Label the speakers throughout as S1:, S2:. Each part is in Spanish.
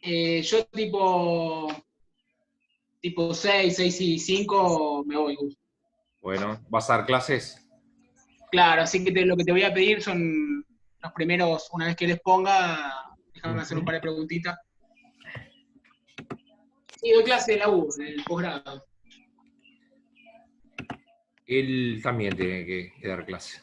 S1: Yo tipo 6 y 5 me voy.
S2: Bueno, ¿vas a dar clases?
S1: Claro, así que lo que te voy a pedir son los primeros, una vez que les ponga, déjame hacer un par de preguntitas. Sí, doy clase de la U, en el posgrado.
S2: Él también tiene que dar clase.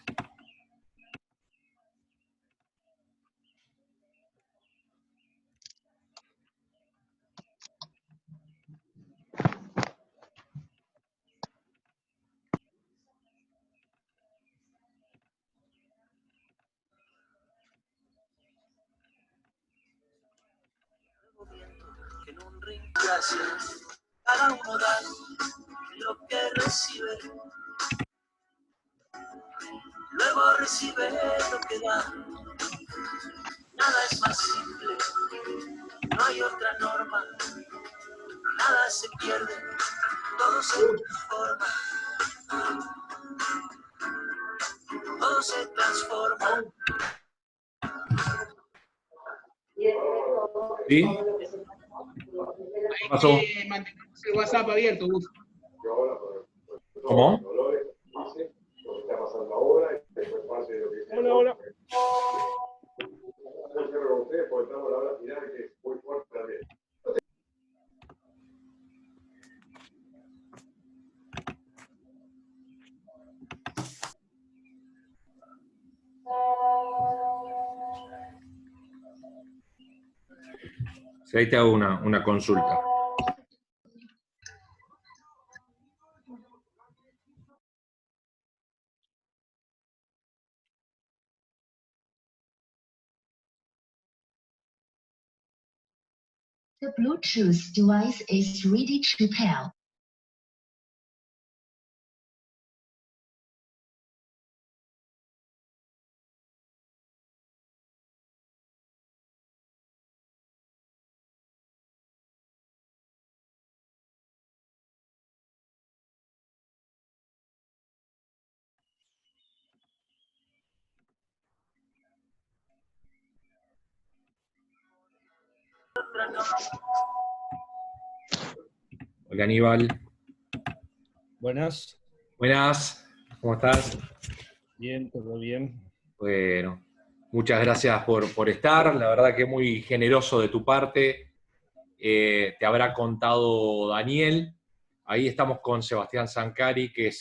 S3: En un ring, gracias, cada uno da lo que recibe, luego recibe lo que da. Nada es más simple, no hay otra norma, nada se pierde, todo se transforma, todo se transforma.
S2: ¿Sí?
S1: Hay
S2: ¿Pasó?
S1: que mantenemos el WhatsApp abierto, Gus.
S2: ¿Cómo?
S4: Hola, hola.
S2: Sí, ahí te hago una consulta.
S5: The Bluetooth device is ready to pair.
S2: Hola Aníbal.
S4: Buenas.
S2: Buenas, ¿cómo estás?
S4: Bien, todo bien.
S2: Bueno, muchas gracias por estar, la verdad que muy generoso de tu parte. Te habrá contado Daniel. Ahí estamos con Sebastián Zancari, que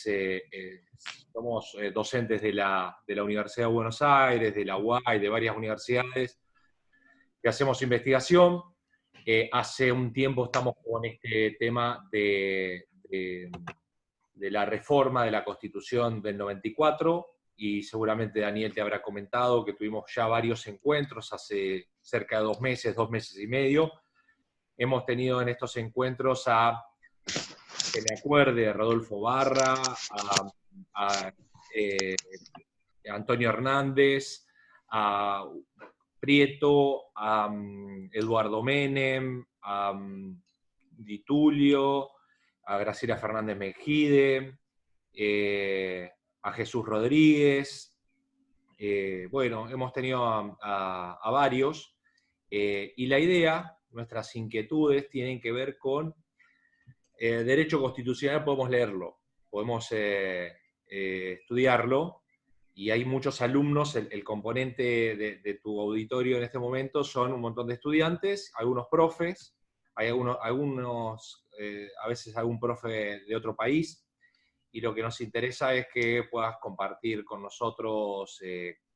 S2: somos docentes de la Universidad de Buenos Aires, de la UAI, de varias universidades, que hacemos investigación. Hace un tiempo estamos con este tema de la reforma de la Constitución del 94, y seguramente Daniel te habrá comentado que tuvimos ya varios encuentros hace cerca de 2 meses y medio. Hemos tenido en estos encuentros que me acuerde, a Rodolfo Barra, a Antonio Hernández, a Prieto, a Eduardo Menem, a Di Tulio, a Graciela Fernández Mejide, a Jesús Rodríguez. Bueno, hemos tenido a varios, y la idea, nuestras inquietudes tienen que ver con derecho constitucional. Podemos leerlo, podemos estudiarlo, y hay muchos alumnos. El componente de tu auditorio en este momento son un montón de estudiantes, algunos profes, hay algunos a veces algún profe de otro país, y lo que nos interesa es que puedas compartir con nosotros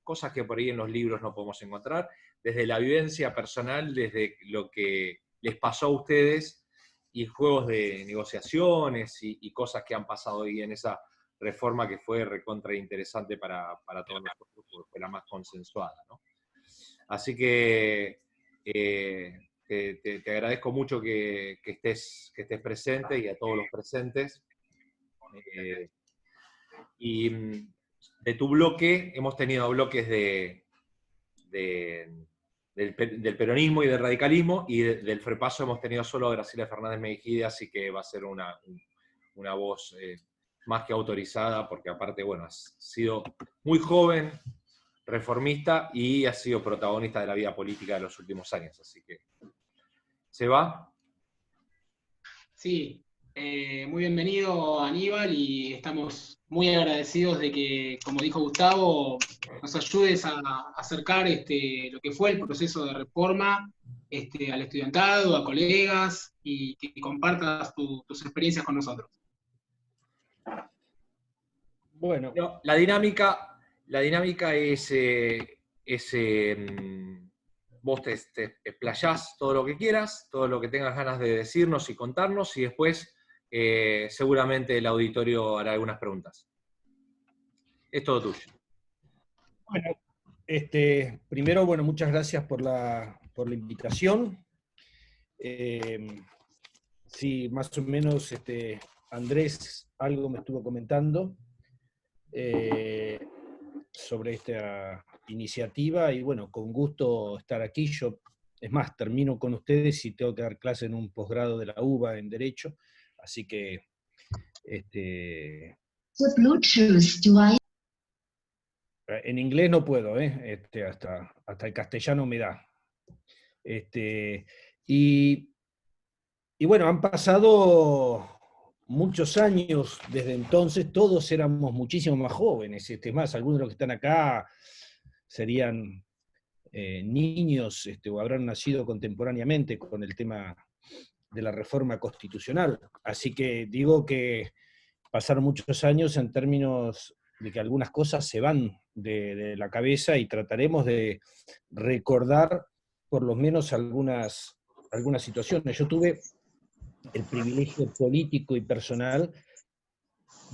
S2: cosas que por ahí en los libros no podemos encontrar, desde la vivencia personal, desde lo que les pasó a ustedes, y juegos de negociaciones y cosas que han pasado ahí en esa reforma, que fue recontra interesante para todos nosotros, porque fue la más consensuada, ¿no? Así que te agradezco mucho que estés presente, y a todos los presentes. Y de tu bloque, hemos tenido bloques del peronismo y del radicalismo, y del FREPASO hemos tenido solo a Graciela Fernández Mejide, así que va a ser una voz más que autorizada, porque aparte, bueno, has sido muy joven, reformista, y has sido protagonista de la vida política de los últimos años, así que Seba.
S1: Sí, muy bienvenido Aníbal y estamos muy agradecidos de que, como dijo Gustavo, nos ayudes a acercar lo que fue el proceso de reforma al estudiantado, a colegas y que compartas tus experiencias con nosotros.
S4: Bueno,
S2: No, la dinámica es, vos te explayás todo lo que quieras, todo lo que tengas ganas de decirnos y contarnos, y después seguramente el auditorio hará algunas preguntas. Es todo tuyo.
S4: bueno, primero, bueno, muchas gracias por la invitación. Sí, más o menos Andrés algo me estuvo comentando sobre esta iniciativa y bueno, con gusto estar aquí. Yo, es más, termino con ustedes y tengo que dar clase en un posgrado de la UBA en Derecho, así que
S5: What Bluetooth device
S4: en inglés no puedo, hasta el castellano me da. Y bueno, han pasado muchos años desde entonces, todos éramos muchísimo más jóvenes. Más, algunos de los que están acá serían niños o habrán nacido contemporáneamente con el tema de la reforma constitucional. Así que digo que pasaron muchos años en términos de que algunas cosas se van de la cabeza y trataremos de recordar por lo menos algunas situaciones. Yo tuve el privilegio político y personal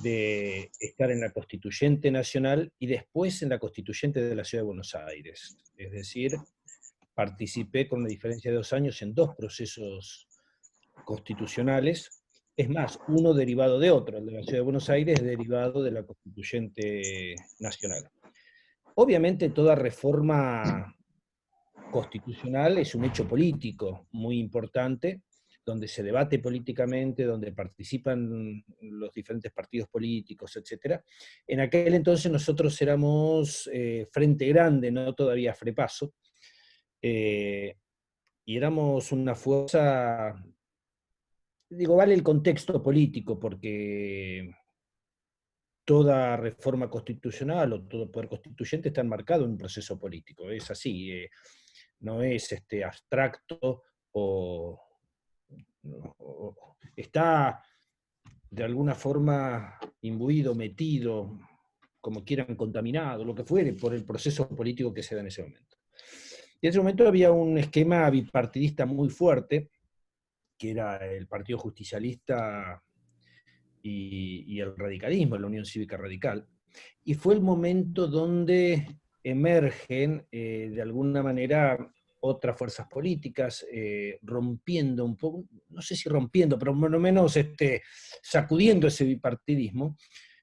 S4: de estar en la Constituyente Nacional y después en la Constituyente de la Ciudad de Buenos Aires. Es decir, participé con una diferencia de 2 años en 2 procesos constitucionales. Es más, uno derivado de otro, el de la Ciudad de Buenos Aires derivado de la Constituyente Nacional. Obviamente toda reforma constitucional es un hecho político muy importante, donde se debate políticamente, donde participan los diferentes partidos políticos, etc. En aquel entonces nosotros éramos Frente Grande, no todavía Frepaso, y éramos una fuerza, digo, vale el contexto político, porque toda reforma constitucional o todo poder constituyente está enmarcado en un proceso político, es así, no es abstracto o está de alguna forma imbuido, metido, como quieran, contaminado, lo que fuere, por el proceso político que se da en ese momento. Y en ese momento había un esquema bipartidista muy fuerte, que era el Partido Justicialista y el radicalismo, la Unión Cívica Radical, y fue el momento donde emergen, de alguna manera, otras fuerzas políticas, rompiendo un poco, no sé si rompiendo, pero por lo menos sacudiendo ese bipartidismo,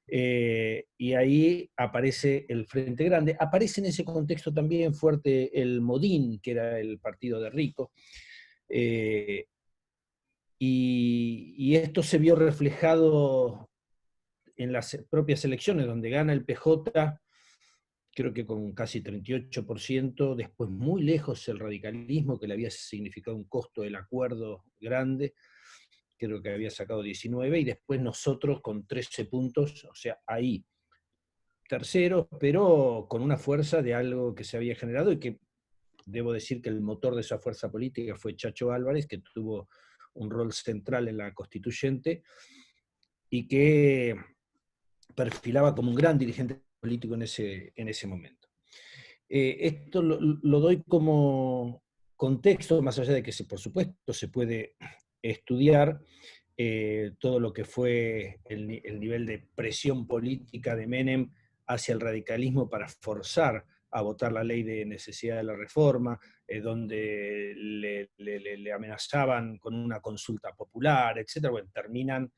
S4: y ahí aparece el Frente Grande. Aparece en ese contexto también fuerte el Modín, que era el partido de Rico, y esto se vio reflejado en las propias elecciones, donde gana el PJ, creo que con casi 38%, después muy lejos el radicalismo, que le había significado un costo del acuerdo grande, creo que había sacado 19, y después nosotros con 13 puntos, o sea, ahí, terceros, pero con una fuerza de algo que se había generado, y que debo decir que el motor de esa fuerza política fue Chacho Álvarez, que tuvo un rol central en la constituyente, y que perfilaba como un gran dirigente político en ese momento. Esto lo doy como contexto, más allá de que por supuesto se puede estudiar todo lo que fue el nivel de presión política de Menem hacia el radicalismo para forzar a votar la ley de necesidad de la reforma, donde le amenazaban con una consulta popular, etc. Bueno, terminan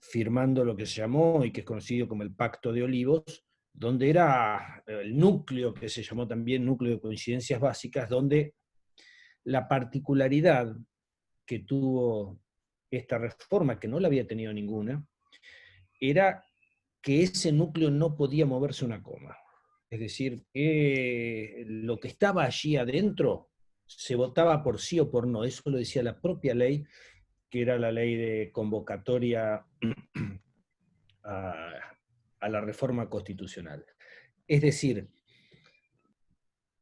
S4: firmando lo que se llamó y que es conocido como el Pacto de Olivos, donde era el núcleo, que se llamó también núcleo de coincidencias básicas, donde la particularidad que tuvo esta reforma, que no la había tenido ninguna, era que ese núcleo no podía moverse una coma. Es decir, que lo que estaba allí adentro se votaba por sí o por no, eso lo decía la propia ley, que era la ley de convocatoria a la reforma constitucional. Es decir,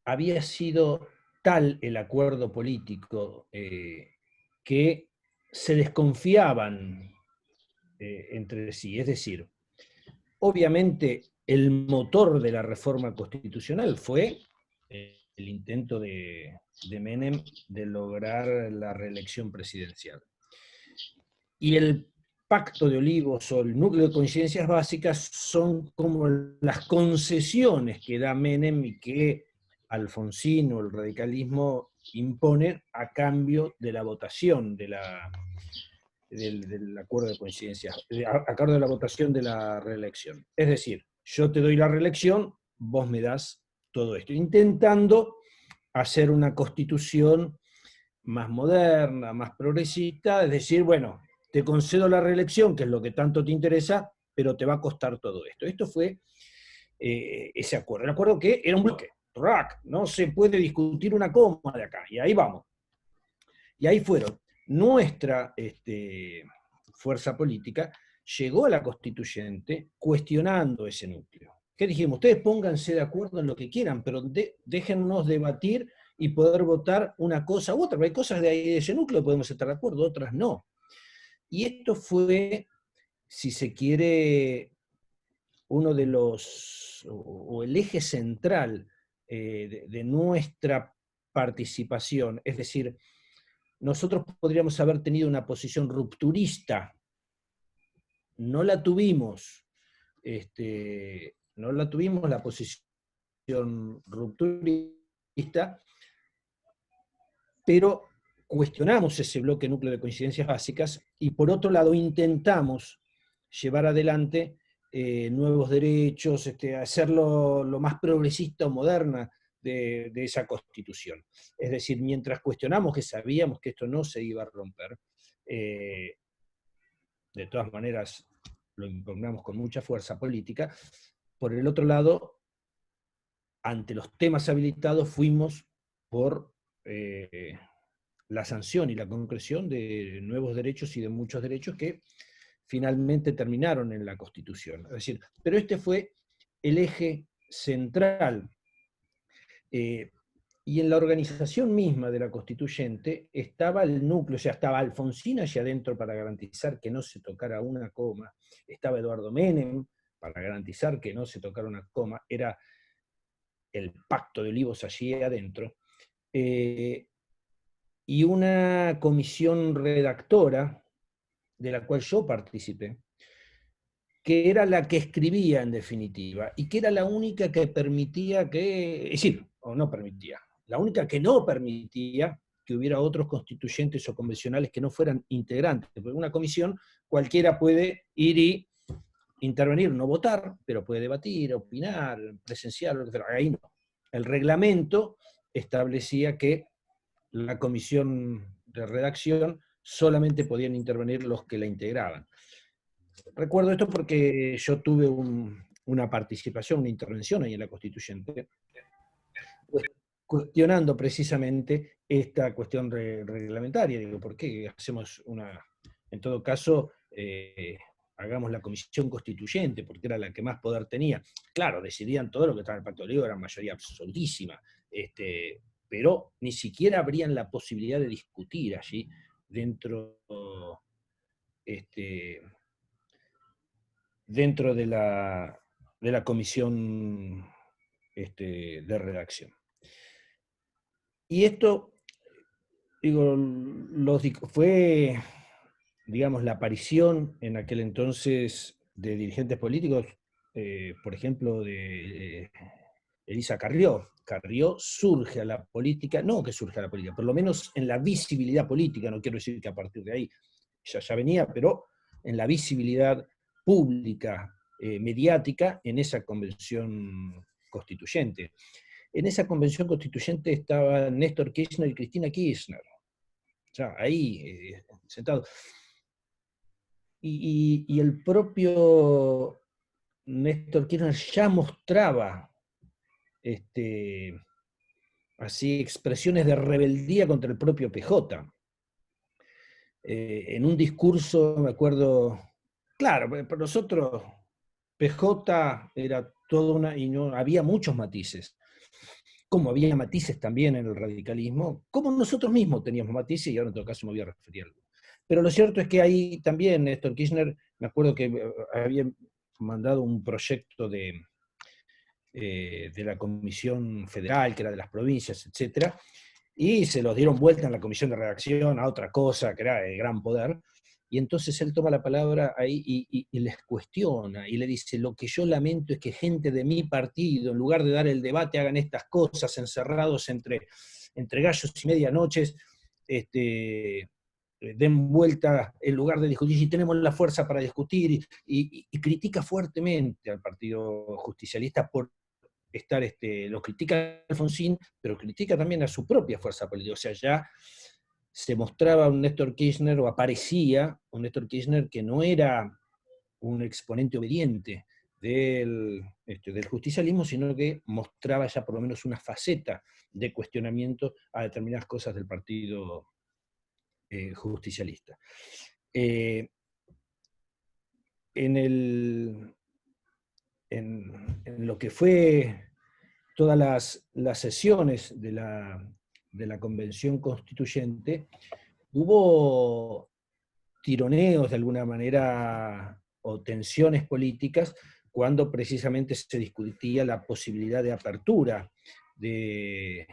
S4: había sido tal el acuerdo político que se desconfiaban entre sí. Es decir, obviamente el motor de la reforma constitucional fue el intento de Menem de lograr la reelección presidencial. Y el Pacto de Olivos o el núcleo de coincidencias básicas son como las concesiones que da Menem y que Alfonsín o el radicalismo impone a cambio de la votación del acuerdo de coincidencias, a cambio de la votación de la reelección. Es decir, yo te doy la reelección, vos me das todo esto, intentando hacer una constitución más moderna, más progresista, es decir, bueno, te concedo la reelección, que es lo que tanto te interesa, pero te va a costar todo esto. Esto fue ese acuerdo. El acuerdo que era un bloque, no se puede discutir una coma de acá, y ahí vamos. Y ahí fueron. Nuestra fuerza política llegó a la constituyente cuestionando ese núcleo. ¿Qué dijimos? Ustedes pónganse de acuerdo en lo que quieran, pero déjennos debatir y poder votar una cosa u otra. Hay cosas de ahí de ese núcleo podemos estar de acuerdo, otras no. Y esto fue, si se quiere, uno de los, o el eje central de nuestra participación. Es decir, nosotros podríamos haber tenido una posición rupturista, no la tuvimos, no la tuvimos la posición rupturista, pero cuestionamos ese bloque núcleo de coincidencias básicas y por otro lado intentamos llevar adelante nuevos derechos, hacerlo lo más progresista o moderna de esa constitución. Es decir, mientras cuestionamos que sabíamos que esto no se iba a romper, de todas maneras lo impugnamos con mucha fuerza política, por el otro lado, ante los temas habilitados fuimos por la sanción y la concreción de nuevos derechos y de muchos derechos que finalmente terminaron en la Constitución. Es decir, pero este fue el eje central. Y en la organización misma de la Constituyente estaba el núcleo, o sea, estaba Alfonsín allá adentro para garantizar que no se tocara una coma, estaba Eduardo Menem para garantizar que no se tocara una coma, era el Pacto de Olivos allí adentro, y una comisión redactora, de la cual yo participé, que era la que escribía en definitiva, y que era la única que permitía que, es decir, o no permitía, la única que no permitía que hubiera otros constituyentes o convencionales que no fueran integrantes, porque una comisión cualquiera puede ir y intervenir, no votar, pero puede debatir, opinar, presenciar, ahí no. El reglamento establecía que la comisión de redacción solamente podían intervenir los que la integraban. Recuerdo esto porque yo tuve una participación, una intervención ahí en la Constituyente, cuestionando precisamente esta cuestión reglamentaria. Digo, ¿por qué hacemos una, en todo caso, hagamos la comisión constituyente, porque era la que más poder tenía? Claro, decidían todo lo que estaba en el Pacto de Olivos, era mayoría absolutísima, pero ni siquiera habrían la posibilidad de discutir allí dentro, dentro de la comisión de redacción. Y esto, digo, fue, digamos, la aparición en aquel entonces de dirigentes políticos, por ejemplo, de Elisa Carrió. Carrió surge a la política, no que surge a la política, por lo menos en la visibilidad política, no quiero decir que a partir de ahí ya venía, pero en la visibilidad pública, mediática, en esa convención constituyente. En esa convención constituyente estaban Néstor Kirchner y Cristina Kirchner, ya ahí sentados. Y el propio Néstor Kirchner ya mostraba así expresiones de rebeldía contra el propio PJ. En un discurso, me acuerdo, claro, para nosotros PJ era toda una, y no, había muchos matices, como había matices también en el radicalismo, como nosotros mismos teníamos matices, y ahora en todo caso me voy a referir a algo. Pero lo cierto es que ahí también Néstor Kirchner, me acuerdo que había mandado un proyecto de la Comisión Federal, que era de las provincias, etcétera, y se los dieron vuelta en la comisión de redacción a otra cosa, que era el gran poder, y entonces él toma la palabra ahí y les cuestiona, y le dice, lo que yo lamento es que gente de mi partido, en lugar de dar el debate, hagan estas cosas encerrados entre gallos y medianoches, den vuelta en lugar de discutir, si tenemos la fuerza para discutir, y critica fuertemente al Partido Justicialista por estar, lo critica Alfonsín, pero critica también a su propia fuerza política. O sea, ya se mostraba un Néstor Kirchner, o aparecía un Néstor Kirchner que no era un exponente obediente del justicialismo, sino que mostraba ya por lo menos una faceta de cuestionamiento a determinadas cosas del partido justicialista. En lo que fue todas las sesiones de la Convención Constituyente, hubo tironeos de alguna manera o tensiones políticas cuando precisamente se discutía la posibilidad de apertura del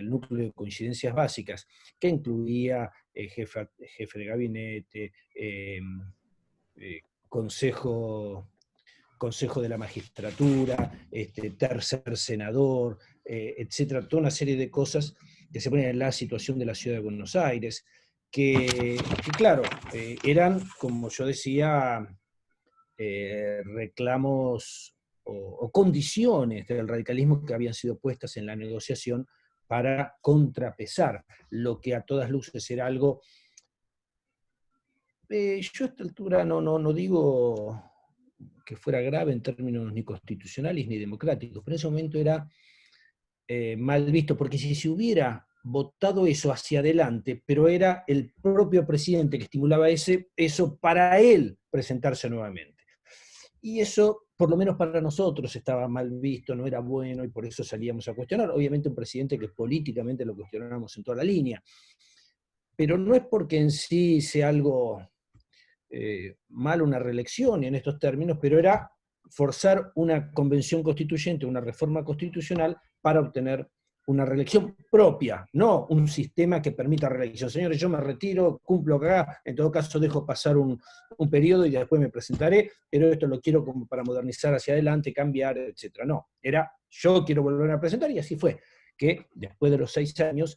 S4: núcleo de coincidencias básicas, que incluía jefe de gabinete, consejo de la Magistratura, tercer senador, etcétera, toda una serie de cosas que se ponen en la situación de la Ciudad de Buenos Aires, que claro, eran, como yo decía, reclamos o condiciones del radicalismo que habían sido puestas en la negociación para contrapesar lo que a todas luces era algo. Yo a esta altura no digo que fuera grave en términos ni constitucionales ni democráticos, pero en ese momento era mal visto, porque si se hubiera votado eso hacia adelante, pero era el propio presidente que estimulaba eso para él presentarse nuevamente. Y eso, por lo menos para nosotros, estaba mal visto, no era bueno, y por eso salíamos a cuestionar. Obviamente un presidente que políticamente lo cuestionamos en toda la línea, pero no es porque en sí sea algo mal una reelección en estos términos, pero era forzar una convención constituyente, una reforma constitucional para obtener una reelección propia, no un sistema que permita reelección. Señores, yo me retiro, cumplo acá, en todo caso dejo pasar un periodo y después me presentaré, pero esto lo quiero como para modernizar hacia adelante, cambiar, etc. No, era yo quiero volver a presentar, y así fue, que después de los 6 años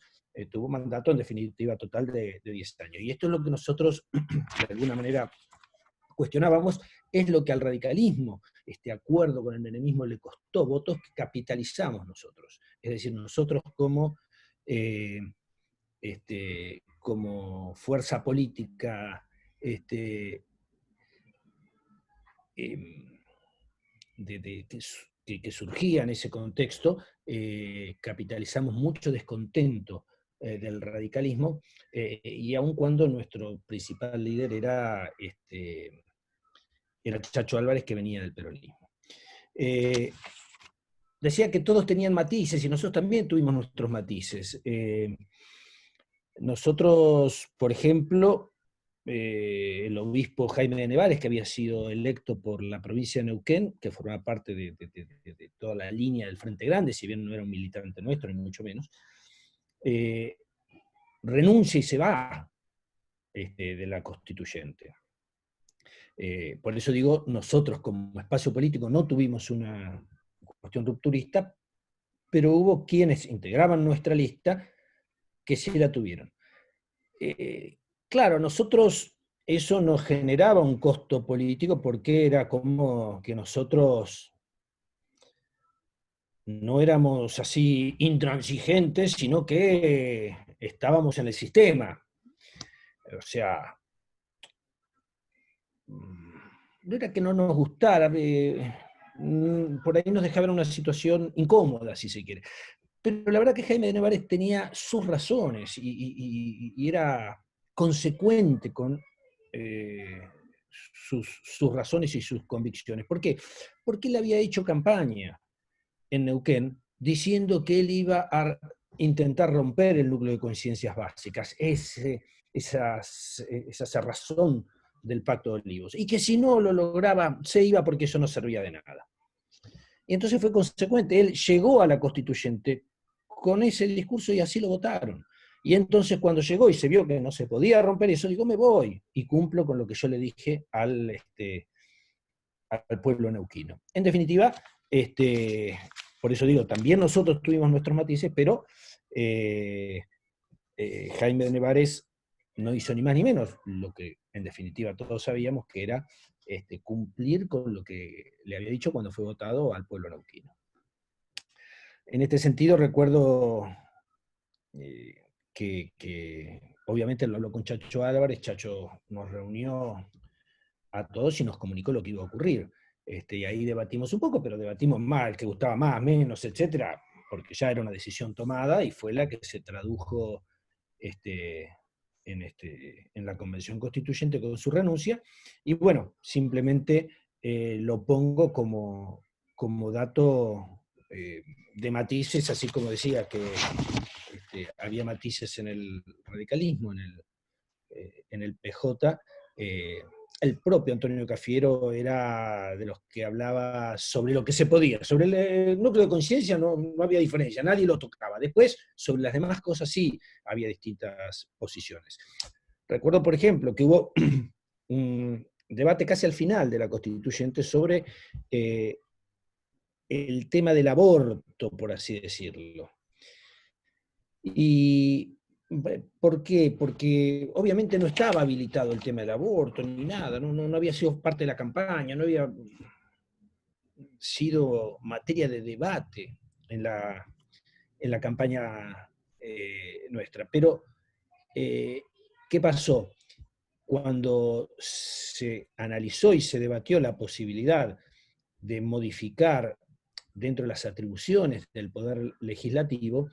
S4: tuvo mandato en definitiva total de 10 años. Y esto es lo que nosotros, de alguna manera, cuestionábamos, es lo que al radicalismo, este acuerdo con el menemismo, le costó votos que capitalizamos nosotros. Es decir, nosotros como fuerza política que surgía en ese contexto, capitalizamos mucho descontento del radicalismo, y aun cuando nuestro principal líder era Chacho Álvarez, que venía del peronismo. Decía que todos tenían matices, y nosotros también tuvimos nuestros matices. Nosotros, por ejemplo, el obispo Jaime de Nevares, que había sido electo por la provincia de Neuquén, que formaba parte de toda la línea del Frente Grande, si bien no era un militante nuestro, ni mucho menos, renuncia y se va de la constituyente. Por eso digo, nosotros como espacio político no tuvimos una cuestión rupturista, pero hubo quienes integraban nuestra lista que sí la tuvieron. Claro, nosotros eso nos generaba un costo político, porque era como que nosotros no éramos así intransigentes, sino que estábamos en el sistema. O sea, no era que no nos gustara, por ahí nos dejaba en una situación incómoda, si se quiere. Pero la verdad que Jaime de Nevares tenía sus razones y era consecuente con sus razones y sus convicciones. ¿Por qué? Porque él había hecho campaña en Neuquén diciendo que él iba a intentar romper el núcleo de conciencias básicas, esa razón del Pacto de Olivos, y que si no lo lograba, se iba porque eso no servía de nada. Y entonces fue consecuente, él llegó a la constituyente con ese discurso y así lo votaron. Y entonces cuando llegó y se vio que no se podía romper eso, digo, me voy y cumplo con lo que yo le dije al pueblo neuquino. En definitiva, por eso digo, también nosotros tuvimos nuestros matices, pero Jaime de Nevares no hizo ni más ni menos lo que en definitiva todos sabíamos que era cumplir con lo que le había dicho cuando fue votado al pueblo neuquino. En este sentido recuerdo que obviamente lo habló con Chacho Álvarez, Chacho nos reunió a todos y nos comunicó lo que iba a ocurrir. Y ahí debatimos un poco, pero debatimos más, el que gustaba más, menos, etcétera, porque ya era una decisión tomada y fue la que se tradujo en la Convención Constituyente con su renuncia. Y bueno, simplemente lo pongo como dato de matices, así como decía que había matices en el radicalismo, en el PJ. El propio Antonio Cafiero era de los que hablaba sobre lo que se podía. Sobre el núcleo de conciencia no había diferencia, nadie lo tocaba. Después, sobre las demás cosas sí había distintas posiciones. Recuerdo, por ejemplo, que hubo un debate casi al final de la Constituyente sobre el tema del aborto, por así decirlo. Y ¿por qué? Porque obviamente no estaba habilitado el tema del aborto ni nada, no había sido parte de la campaña, no había sido materia de debate en la campaña nuestra. Pero, ¿qué pasó? Cuando se analizó y se debatió la posibilidad de modificar dentro de las atribuciones del Poder Legislativo,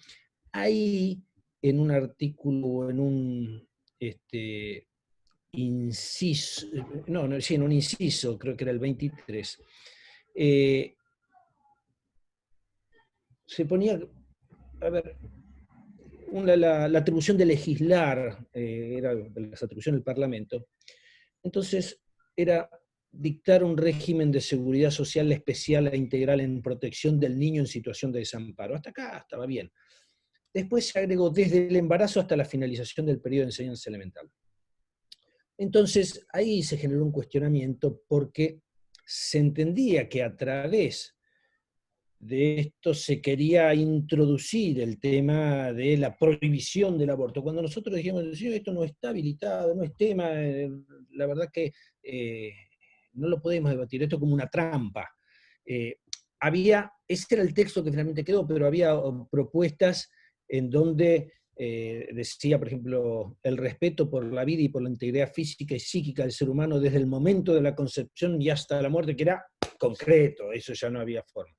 S4: ahí en un artículo, en un inciso, sí, en un inciso, creo que era el 23, se ponía, a ver, la atribución de legislar, era de las atribuciones del Parlamento, entonces era dictar un régimen de seguridad social especial e integral en protección del niño en situación de desamparo. Hasta acá estaba bien. Después se agregó desde el embarazo hasta la finalización del periodo de enseñanza elemental. Entonces ahí se generó un cuestionamiento porque se entendía que a través de esto se quería introducir el tema de la prohibición del aborto. Cuando nosotros dijimos, esto no está habilitado, no es tema, la verdad que no lo podemos debatir, esto es como una trampa. Ese era el texto que finalmente quedó, pero había propuestas en donde decía, por ejemplo, el respeto por la vida y por la integridad física y psíquica del ser humano desde el momento de la concepción y hasta la muerte, que era concreto, eso ya no había forma.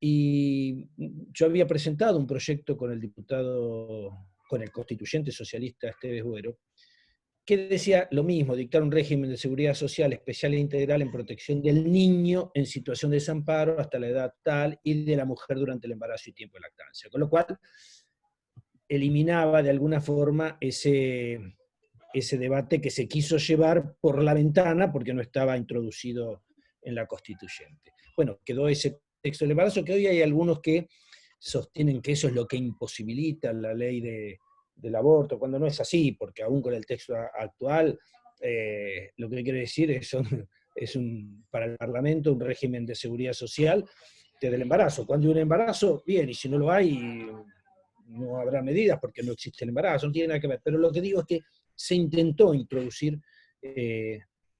S4: Y yo había presentado un proyecto con el constituyente socialista Esteves Buero, que decía lo mismo, dictar un régimen de seguridad social especial e integral en protección del niño en situación de desamparo hasta la edad tal y de la mujer durante el embarazo y tiempo de lactancia. Con lo cual, eliminaba de alguna forma ese debate que se quiso llevar por la ventana porque no estaba introducido en la constituyente. Bueno, quedó ese texto del embarazo, que hoy hay algunos que sostienen que eso es lo que imposibilita la ley del aborto, cuando no es así, porque aún con el texto actual, lo que quiere decir es para el Parlamento un régimen de seguridad social desde el embarazo. Cuando hay un embarazo, bien, y si no lo hay, no habrá medidas porque no existe el embarazo, no tiene nada que ver. Pero lo que digo es que se intentó introducir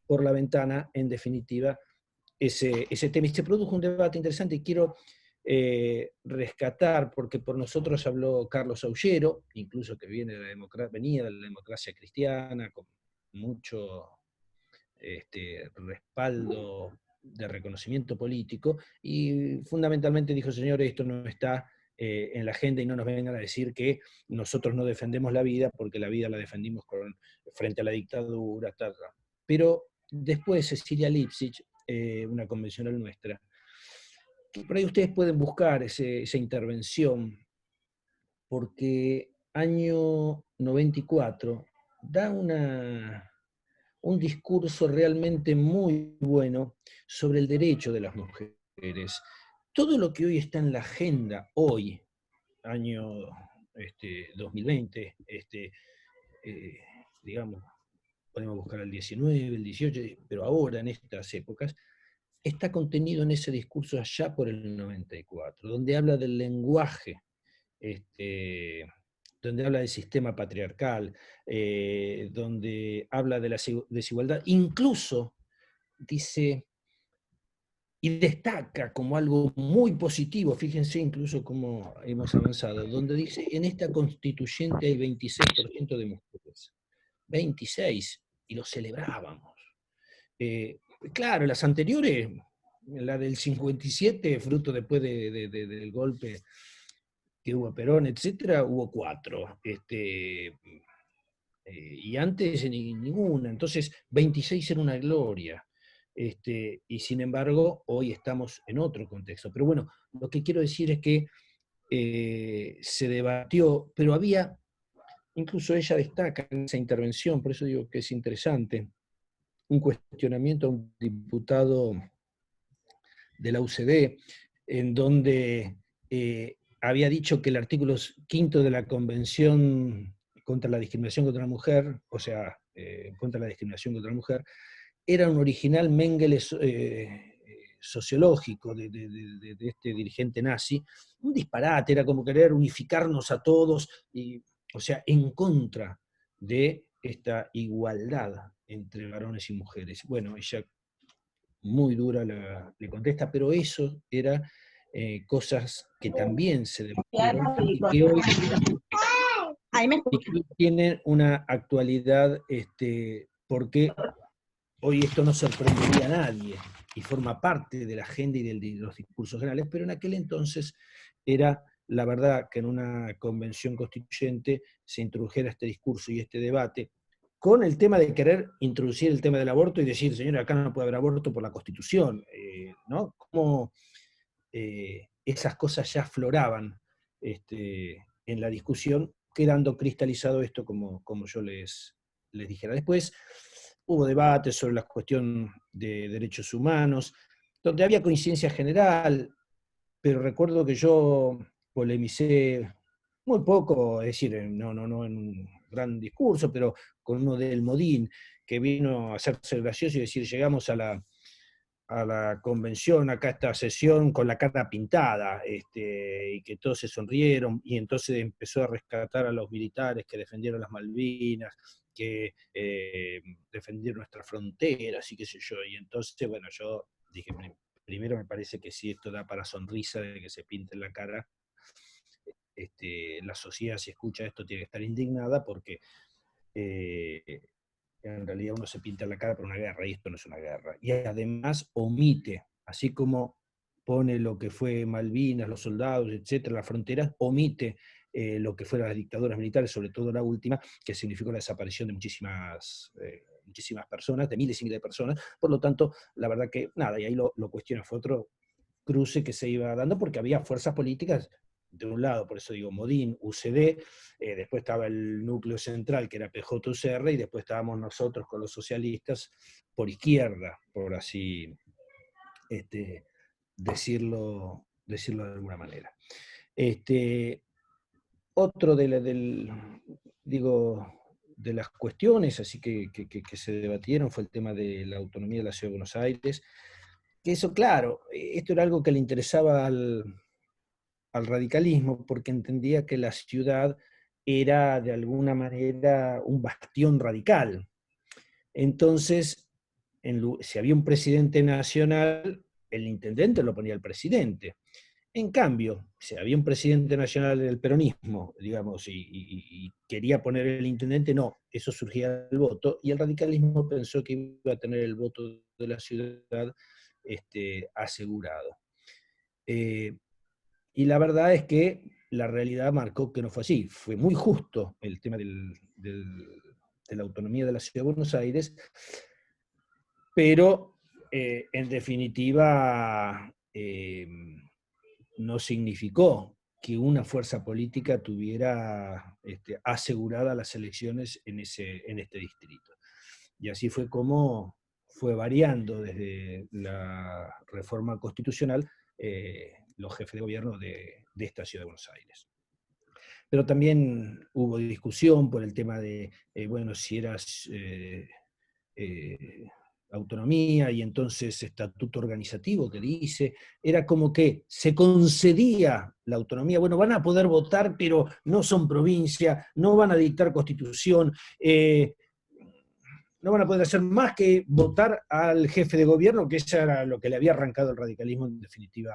S4: por la ventana, en definitiva, ese tema. Y se produjo un debate interesante y quiero rescatar, porque por nosotros habló Carlos Aullero, incluso que venía de la democracia cristiana, con mucho respaldo de reconocimiento político, y fundamentalmente dijo, señores, esto no está en la agenda y no nos vengan a decir que nosotros no defendemos la vida porque la vida la defendimos frente a la dictadura, tal, tal. Pero después Cecilia Lipsich, una convencional nuestra, que por ahí ustedes pueden buscar esa intervención, porque año 94 da un discurso realmente muy bueno sobre el derecho de las mujeres. Todo lo que hoy está en la agenda, hoy, año 2020, digamos, podemos buscar el 19, el 18, pero ahora en estas épocas, está contenido en ese discurso allá por el 94, donde habla del lenguaje, donde habla del sistema patriarcal, donde habla de la desigualdad, incluso dice y destaca como algo muy positivo, fíjense incluso cómo hemos avanzado, donde dice, en esta constituyente hay 26% de mujeres, 26, y lo celebrábamos. Claro, las anteriores, la del 57, fruto después del golpe que hubo Perón, etcétera, hubo 4. Y antes ninguna. Entonces, 26 era una gloria. Y sin embargo, hoy estamos en otro contexto. Pero bueno, lo que quiero decir es que se debatió, pero había, incluso ella destaca en esa intervención, por eso digo que es interesante, un cuestionamiento a un diputado de la UCD, en donde había dicho que el artículo 5 de la Convención contra la Discriminación contra la Mujer, o sea, contra la discriminación contra la mujer, era un original Mengele sociológico de este dirigente nazi, un disparate, era como querer unificarnos a todos, o sea, en contra de esta igualdad entre varones y mujeres. Bueno, ella muy dura le contesta, pero eso era cosas que también se debatieron y que hoy tienen una actualidad, porque hoy esto no sorprendería a nadie y forma parte de la agenda y de los discursos generales, pero en aquel entonces era la verdad que en una convención constituyente se introdujera este discurso y este debate con el tema de querer introducir el tema del aborto y decir, señora, acá no puede haber aborto por la Constitución, ¿no? Como esas cosas ya afloraban en la discusión, quedando cristalizado esto como yo les dijera. Después hubo debates sobre la cuestión de derechos humanos, donde había coincidencia general, pero recuerdo que yo polemicé muy poco, es decir, no en un gran discurso, pero con uno del Modín, que vino a hacerse gracioso y decir, llegamos a la convención, acá esta sesión, con la cara pintada, y que todos se sonrieron, y entonces empezó a rescatar a los militares que defendieron las Malvinas, que defendieron nuestras fronteras, y qué sé yo, y entonces, bueno, yo dije, primero me parece que si esto da para sonrisa de que se pinte en la cara, la sociedad si escucha esto tiene que estar indignada porque en realidad uno se pinta la cara por una guerra y esto no es una guerra. Y además omite, así como pone lo que fue Malvinas, los soldados, etcétera, las fronteras, omite lo que fueron las dictaduras militares, sobre todo la última, que significó la desaparición de muchísimas personas, de miles y miles de personas. Por lo tanto, la verdad que nada, y ahí lo cuestiona, fue otro cruce que se iba dando porque había fuerzas políticas de un lado, por eso digo Modín, UCD, después estaba el núcleo central que era PJ-UCR y después estábamos nosotros con los socialistas por izquierda, por así decirlo de alguna manera. Otro de las cuestiones así que se debatieron fue el tema de la autonomía de la Ciudad de Buenos Aires, que eso, claro, esto era algo que le interesaba al radicalismo, porque entendía que la ciudad era de alguna manera un bastión radical. Entonces, si había un presidente nacional, el intendente lo ponía el presidente. En cambio, si había un presidente nacional del peronismo, digamos, y quería poner el intendente, no, eso surgía del voto, y el radicalismo pensó que iba a tener el voto de la ciudad asegurado. Y la verdad es que la realidad marcó que no fue así. Fue muy justo el tema de la autonomía de la Ciudad de Buenos Aires, pero en definitiva no significó que una fuerza política tuviera aseguradas las elecciones en este distrito. Y así fue como fue variando desde la reforma constitucional los jefes de gobierno de esta Ciudad de Buenos Aires. Pero también hubo discusión por el tema de, bueno, si eras autonomía y entonces estatuto organizativo que dice, era como que se concedía la autonomía, bueno, van a poder votar, pero no son provincia, no van a dictar constitución, no van a poder hacer más que votar al jefe de gobierno, que eso era lo que le había arrancado el radicalismo en definitiva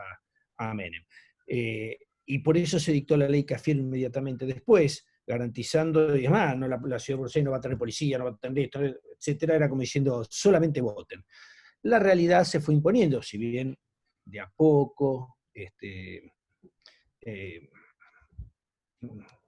S4: a Menem. Y por eso se dictó la ley Cafiero inmediatamente después, garantizando, y además, no, la Ciudad de Buenos Aires no va a tener policía, no va a tener esto, etcétera, era como diciendo, solamente voten. La realidad se fue imponiendo, si bien de a poco,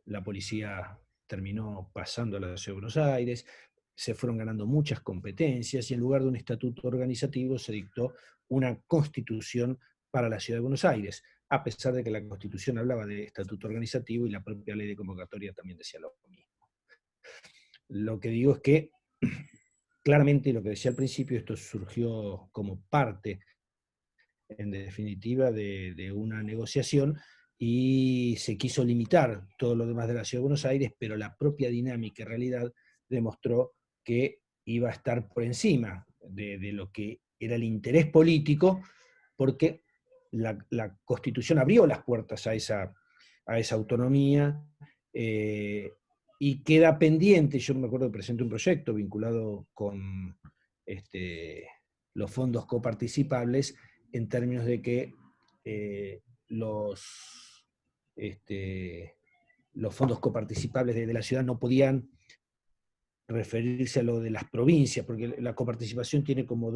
S4: la policía terminó pasando a la Ciudad de Buenos Aires, se fueron ganando muchas competencias, y en lugar de un estatuto organizativo se dictó una constitución para la Ciudad de Buenos Aires, a pesar de que la Constitución hablaba de estatuto organizativo y la propia ley de convocatoria también decía lo mismo. Lo que digo es que, claramente, lo que decía al principio, esto surgió como parte, en definitiva, de una negociación, y se quiso limitar todo lo demás de la Ciudad de Buenos Aires, pero la propia dinámica en realidad demostró que iba a estar por encima de lo que era el interés político, porque la Constitución abrió las puertas a esa autonomía, y queda pendiente. Yo me acuerdo que presenté un proyecto vinculado con los fondos coparticipables, en términos de que los fondos coparticipables de la ciudad no podían referirse a lo de las provincias, porque la coparticipación tiene como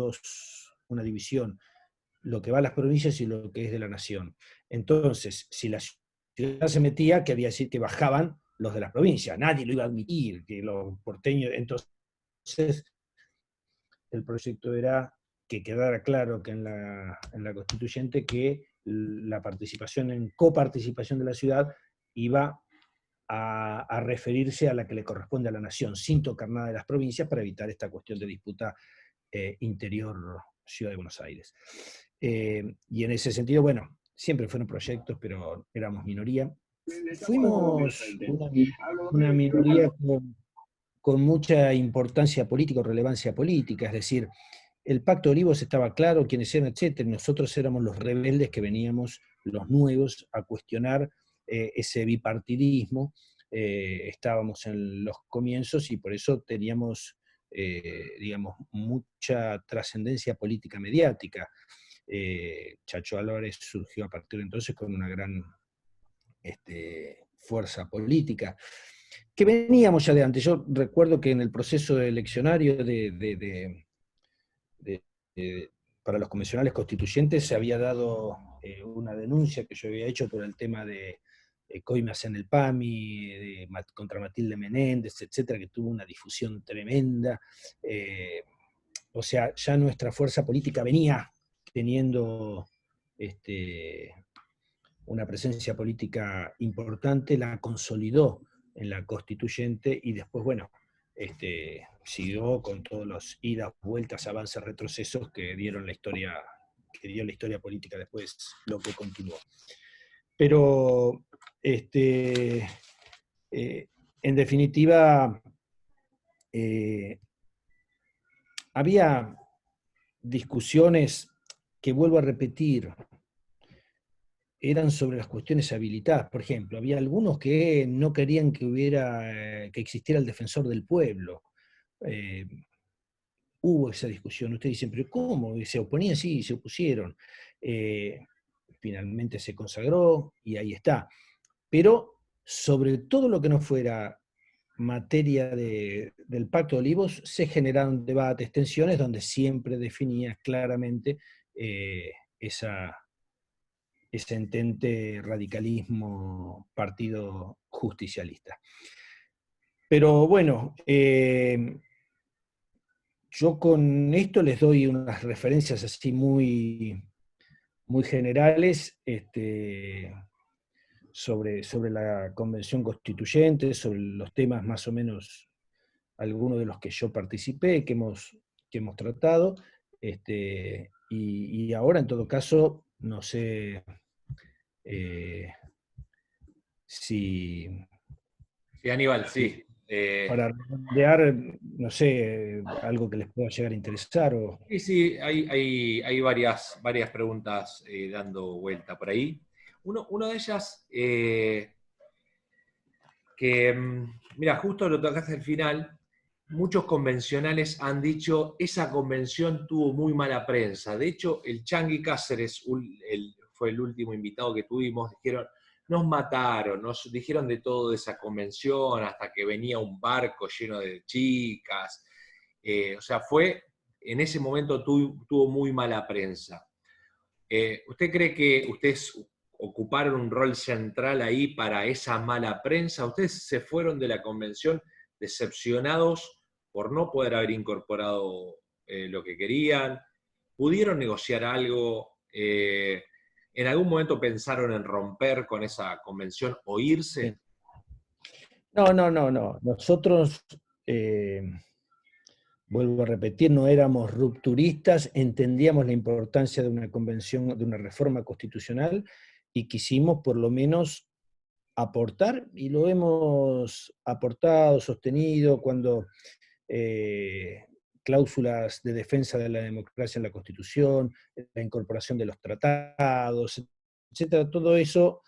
S4: una división, lo que va a las provincias y lo que es de la nación. Entonces, si la ciudad se metía, quería decir que bajaban los de las provincias, nadie lo iba a admitir, que los porteños. Entonces, el proyecto era que quedara claro que en la constituyente que la participación en coparticipación de la ciudad iba a referirse a la que le corresponde a la nación, sin tocar nada de las provincias, para evitar esta cuestión de disputa interior Ciudad de Buenos Aires. Y en ese sentido, bueno, siempre fueron proyectos, pero éramos minoría. Fuimos una minoría con mucha importancia política o relevancia política, es decir, el Pacto de Olivos estaba claro, quiénes eran, etcétera. Nosotros éramos los rebeldes que veníamos, los nuevos, a cuestionar ese bipartidismo. Estábamos en los comienzos y por eso teníamos, digamos, mucha trascendencia política mediática. Chacho Álvarez surgió a partir de entonces con una gran fuerza política, que veníamos ya de antes. Yo recuerdo que en el proceso eleccionario para los convencionales constituyentes se había dado una denuncia que yo había hecho por el tema de coimas en el PAMI, contra Matilde Menéndez, etcétera, que tuvo una difusión tremenda. O sea, ya nuestra fuerza política venía teniendo una presencia política importante, la consolidó en la constituyente, y después, bueno, siguió con todos los idas, vueltas, avances, retrocesos que dieron la historia, que dio la historia política después, lo que continuó. Pero, en definitiva, había discusiones que, vuelvo a repetir, eran sobre las cuestiones habilitadas. Por ejemplo, había algunos que no querían que existiera el defensor del pueblo. Hubo esa discusión. Ustedes dicen, pero ¿cómo? ¿Se oponían? Sí, se opusieron. Finalmente se consagró y ahí está. Pero sobre todo lo que no fuera materia del Pacto de Olivos, se generaron debates, tensiones, donde siempre definía claramente esa ese entente radicalismo partido justicialista. Pero bueno, yo con esto les doy unas referencias así muy, muy generales sobre la Convención Constituyente, sobre los temas más o menos, algunos de los que yo participé, que hemos tratado, y ahora en todo caso, no sé si...
S2: Sí, Aníbal, sí.
S4: Para redondear, no sé, algo que les pueda llegar a interesar.
S2: Sí, sí, hay varias preguntas dando vuelta por ahí. Una de ellas, mira, justo lo tocaste al final, muchos convencionales han dicho, esa convención tuvo muy mala prensa. De hecho, el Changuy Cáceres fue el último invitado que tuvimos, dijeron, nos mataron, nos dijeron de todo de esa convención, hasta que venía un barco lleno de chicas. O sea, en ese momento tuvo muy mala prensa. ¿Usted cree que ustedes ocuparon un rol central ahí para esa mala prensa? ¿Ustedes se fueron de la convención decepcionados por no poder haber incorporado lo que querían? ¿Pudieron negociar algo? ¿En algún momento pensaron en romper con esa convención o irse?
S4: No. Nosotros, vuelvo a repetir, no éramos rupturistas, entendíamos la importancia de una convención, de una reforma constitucional, y quisimos por lo menos aportar, y lo hemos aportado, sostenido, cuando cláusulas de defensa de la democracia en la Constitución, la incorporación de los tratados, etcétera, todo eso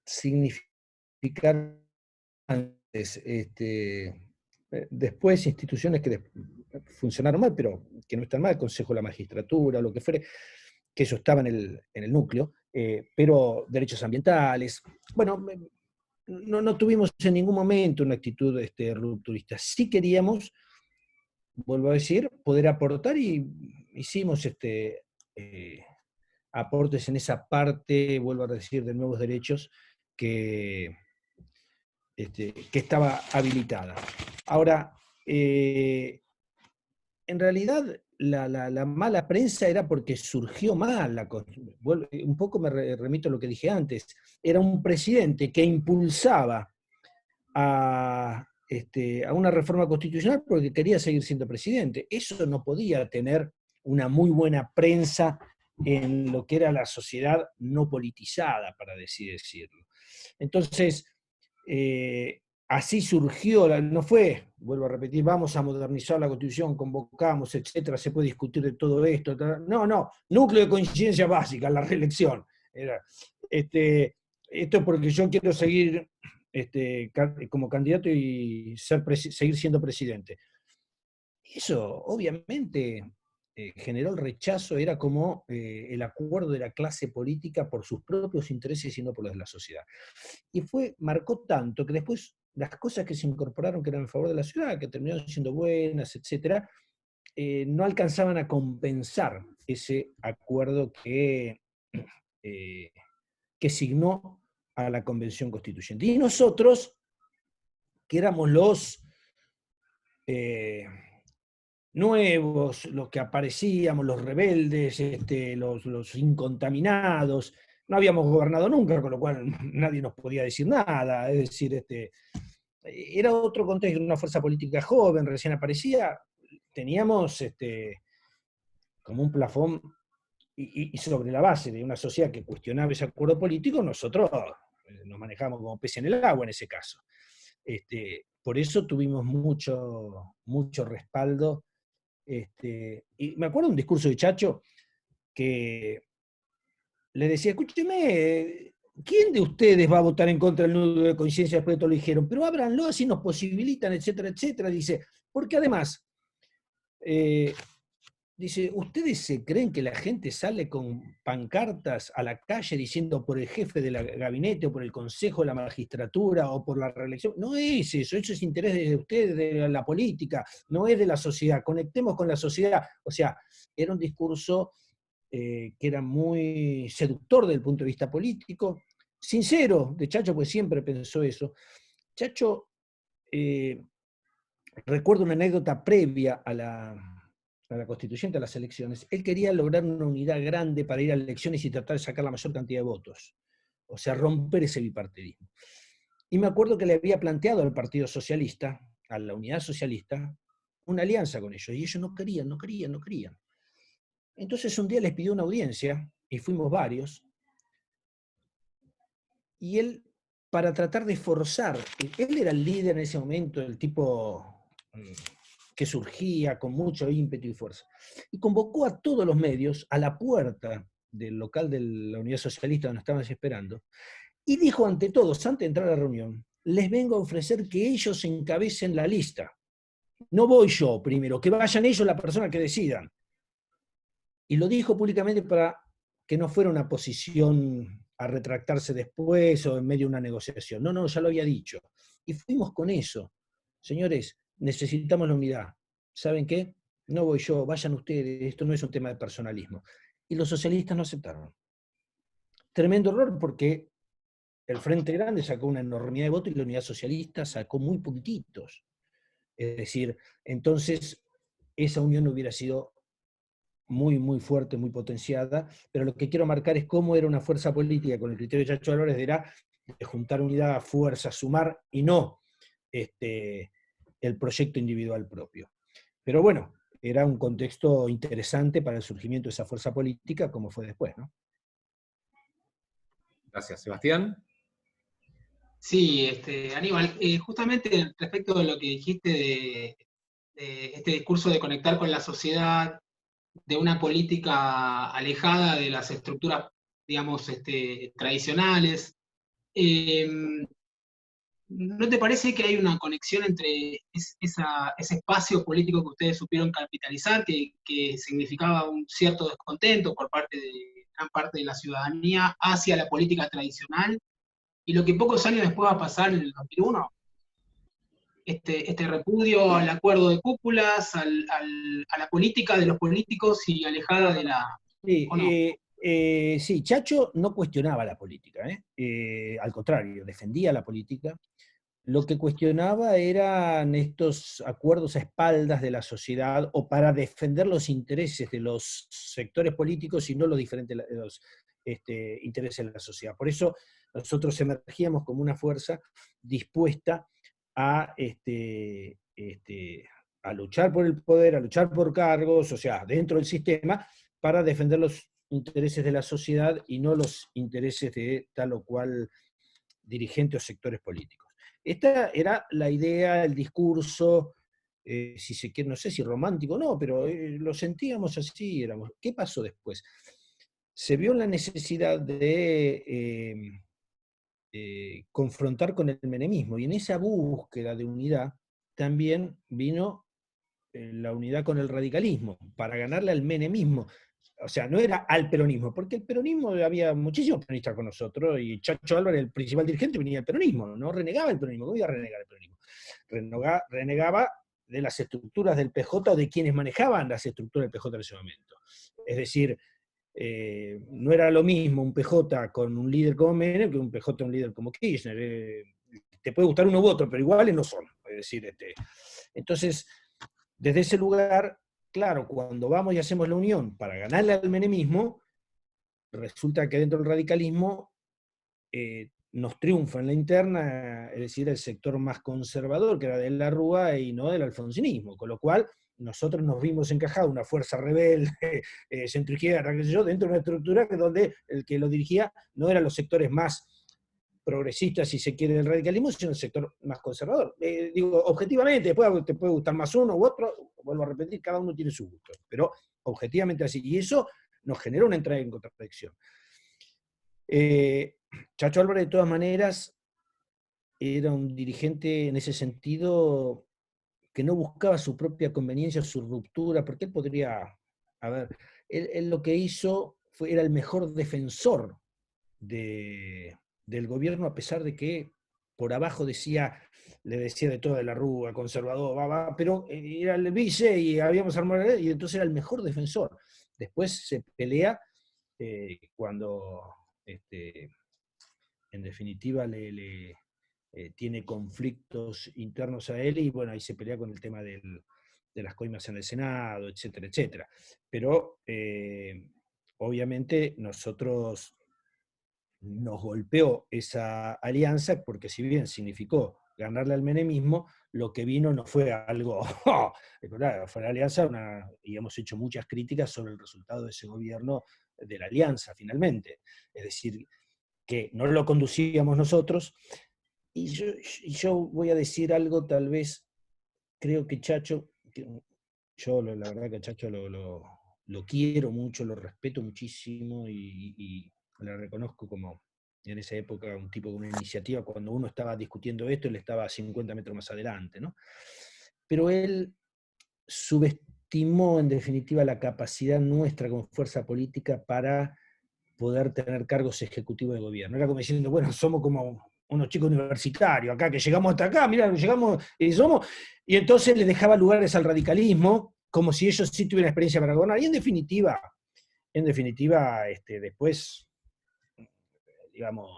S4: significa antes, después instituciones que funcionaron mal, pero que no están mal, el Consejo de la Magistratura, lo que fuere, que eso estaba en el núcleo, pero derechos ambientales. Bueno, no tuvimos en ningún momento una actitud rupturista. Sí queríamos, vuelvo a decir, poder aportar, y hicimos aportes en esa parte, vuelvo a decir, de nuevos derechos que estaba habilitada. Ahora, en realidad la mala prensa era porque surgió mal, un poco me remito a lo que dije antes, era un presidente que impulsaba a una reforma constitucional porque quería seguir siendo presidente. Eso no podía tener una muy buena prensa en lo que era la sociedad no politizada, para así decirlo. Entonces, así surgió, no fue, vuelvo a repetir, vamos a modernizar la Constitución, convocamos, etcétera, se puede discutir de todo esto. No, núcleo de coincidencia básica, la reelección. Esto es porque yo quiero seguir como candidato y seguir siendo presidente. Eso, obviamente, generó el rechazo, era como el acuerdo de la clase política por sus propios intereses y no por los de la sociedad. Y marcó tanto que después las cosas que se incorporaron que eran en favor de la ciudad, que terminaron siendo buenas, etcétera, no alcanzaban a compensar ese acuerdo que signó a la Convención Constituyente. Y nosotros, que éramos los nuevos, los que aparecíamos, los rebeldes, los incontaminados, no habíamos gobernado nunca, con lo cual nadie nos podía decir nada, es decir, era otro contexto, una fuerza política joven, recién aparecía, teníamos como un plafón, y sobre la base de una sociedad que cuestionaba ese acuerdo político, nosotros nos manejamos como pez en el agua en ese caso. Por eso tuvimos mucho respaldo. Y me acuerdo un discurso de Chacho que le decía, escúcheme, ¿quién de ustedes va a votar en contra del nudo de coincidencia? Después de todo lo dijeron, pero ábranlo, así nos posibilitan, etcétera, etcétera. Dice, porque además, dice, ¿ustedes se creen que la gente sale con pancartas a la calle diciendo por el jefe del gabinete o por el consejo de la magistratura o por la reelección? No es eso es interés de ustedes, de la política, no es de la sociedad, conectemos con la sociedad. O sea, era un discurso que era muy seductor desde el punto de vista político, sincero de Chacho, pues siempre pensó eso. Chacho, recuerdo una anécdota previa a la constituyente, a las elecciones. Él quería lograr una unidad grande para ir a elecciones y tratar de sacar la mayor cantidad de votos, o sea, romper ese bipartidismo. Y me acuerdo que le había planteado al Partido Socialista, a la Unidad Socialista, una alianza con ellos, y ellos no querían, no querían, no querían. Entonces un día les pidió una audiencia, y fuimos varios, y él, para tratar de forzar, él era el líder en ese momento, el tipo que surgía con mucho ímpetu y fuerza, y convocó a todos los medios a la puerta del local de la Unidad Socialista donde estaban esperando, y dijo ante todos, antes de entrar a la reunión, les vengo a ofrecer que ellos encabecen la lista. No voy yo primero, que vayan ellos la persona que decidan. Y lo dijo públicamente para que no fuera una posición a retractarse después o en medio de una negociación. No, no, ya lo había dicho. Y fuimos con eso. Señores, necesitamos la unidad. ¿Saben qué? No voy yo, vayan ustedes, esto no es un tema de personalismo. Y los socialistas no aceptaron. Tremendo error porque el Frente Grande sacó una enormidad de votos y la Unidad Socialista sacó muy poquititos. Es decir, entonces esa unión hubiera sido muy, muy fuerte, muy potenciada, pero lo que quiero marcar es cómo era una fuerza política con el criterio de Chacho Álvarez, era de juntar unidad, fuerza, sumar, y no el proyecto individual propio. Pero bueno, era un contexto interesante para el surgimiento de esa fuerza política, como fue después, ¿no?
S2: Gracias, Sebastián.
S1: Sí, Aníbal, justamente respecto de lo que dijiste de este discurso de conectar con la sociedad, de una política alejada de las estructuras, digamos, tradicionales, ¿no te parece que hay una conexión entre ese espacio político que ustedes supieron capitalizar, que significaba un cierto descontento por parte de gran parte de la ciudadanía hacia la política tradicional, y lo que pocos años después va a pasar en el 2001? Este repudio al acuerdo de cúpulas, a la política de los políticos y alejada de la...
S4: Sí,
S1: ¿O no?
S4: sí, Chacho no cuestionaba la política, al contrario, defendía la política. Lo que cuestionaba eran estos acuerdos a espaldas de la sociedad o para defender los intereses de los sectores políticos y no los diferentes los, intereses de la sociedad. Por eso nosotros emergíamos como una fuerza dispuesta a, a luchar por el poder, a luchar por cargos, o sea, dentro del sistema, para defender los intereses de la sociedad y no los intereses de tal o cual dirigente o sectores políticos. Esta era la idea, el discurso, si se quiere, no sé si romántico o no, pero lo sentíamos así. ¿Qué pasó después? Se vio la necesidad de confrontar con el menemismo, y en esa búsqueda de unidad también vino la unidad con el radicalismo, para ganarle al menemismo. O sea, no era al peronismo, porque el peronismo, había muchísimos peronistas con nosotros, y Chacho Álvarez, el principal dirigente, venía del peronismo, no renegaba el peronismo. ¿Cómo iba a renegar el peronismo? Renegaba de las estructuras del PJ o de quienes manejaban las estructuras del PJ en ese momento. Es decir, no era lo mismo un PJ con un líder como Menem que un PJ un líder como Kirchner. Te puede gustar uno u otro, pero iguales no son. Es decir, entonces, desde ese lugar, claro, cuando vamos y hacemos la unión para ganarle al menemismo, resulta que dentro del radicalismo nos triunfa en la interna, es decir, el sector más conservador, que era de la Rúa y no del alfonsinismo, con lo cual nosotros nos vimos encajados, una fuerza rebelde, centroizquierda, qué sé yo, dentro de una estructura donde el que lo dirigía no eran los sectores más progresistas, si se quiere, del radicalismo, sino el sector más conservador. Digo, objetivamente, después te puede gustar más uno u otro, vuelvo a repetir, cada uno tiene su gusto, pero objetivamente así, y eso nos generó una entrada en contradicción. Chacho Álvarez, de todas maneras, era un dirigente en ese sentido que no buscaba su propia conveniencia, su ruptura, porque él podría, a ver, él lo que hizo era el mejor defensor del gobierno, a pesar de que por abajo le decía de todo, de la Rúa, conservador, pero era el vice y habíamos armado, y entonces era el mejor defensor. Después se pelea cuando, en definitiva, tiene conflictos internos a él, y bueno, ahí se pelea con el tema de las coimas en el Senado, etcétera, etcétera. Pero obviamente nosotros nos golpeó esa alianza, porque si bien significó ganarle al menemismo, lo que vino no fue algo, fue la alianza, y hemos hecho muchas críticas sobre el resultado de ese gobierno de la alianza, finalmente. Es decir, que no lo conducíamos nosotros, y yo voy a decir algo, tal vez, creo que Chacho, la verdad que Chacho lo quiero mucho, lo respeto muchísimo, y le reconozco como, en esa época, un tipo con una iniciativa. Cuando uno estaba discutiendo esto, él estaba a 50 metros más adelante, ¿no? Pero él subestimó, en definitiva, la capacidad nuestra como fuerza política para poder tener cargos ejecutivos de gobierno. Era como diciendo, bueno, somos como unos chicos universitarios acá, que llegamos hasta acá, mirá, llegamos y somos, y entonces le dejaba lugares al radicalismo, como si ellos sí tuvieran experiencia para gobernar. Y en definitiva, después, digamos,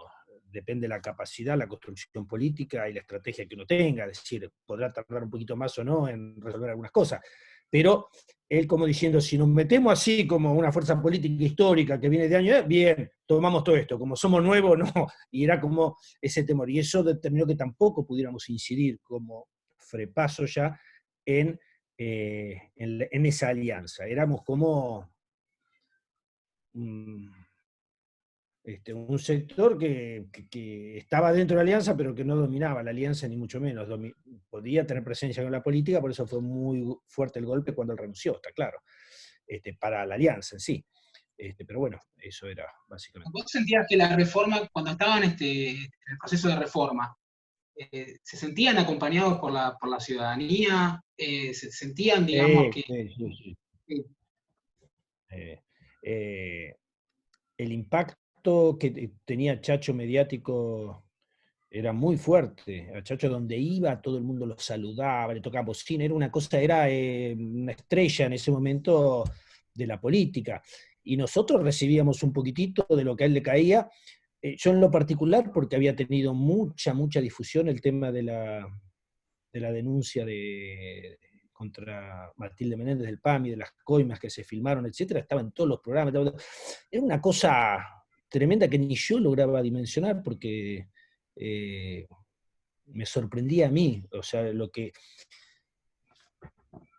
S4: depende de la capacidad, la construcción política y la estrategia que uno tenga, es decir, podrá tardar un poquito más o no en resolver algunas cosas, pero él como diciendo, si nos metemos así como una fuerza política histórica que viene de años, bien, tomamos todo esto, como somos nuevos, no, y era como ese temor, y eso determinó que tampoco pudiéramos incidir como Frepaso ya en esa alianza, éramos como un sector que estaba dentro de la alianza, pero que no dominaba la alianza, ni mucho menos. Podía tener presencia en la política, por eso fue muy fuerte el golpe cuando él renunció, está claro, para la alianza en sí. Pero bueno, eso era básicamente.
S1: ¿Vos sentías que la reforma, cuando estaban en el proceso de reforma, se sentían acompañados por la ciudadanía? ¿Se sentían, digamos, que...
S4: Sí.
S1: Sí.
S4: El impacto que tenía Chacho mediático era muy fuerte. A Chacho, donde iba, todo el mundo lo saludaba, le tocaba bocina, era una cosa, era una estrella en ese momento de la política. Y nosotros recibíamos un poquitito de lo que a él le caía. Yo en lo particular, porque había tenido mucha difusión el tema de la denuncia contra Matilde Menéndez del PAMI, de las coimas que se filmaron, etcétera, estaba en todos los programas. Era una cosa tremenda que ni yo lograba dimensionar, porque me sorprendía a mí, o sea,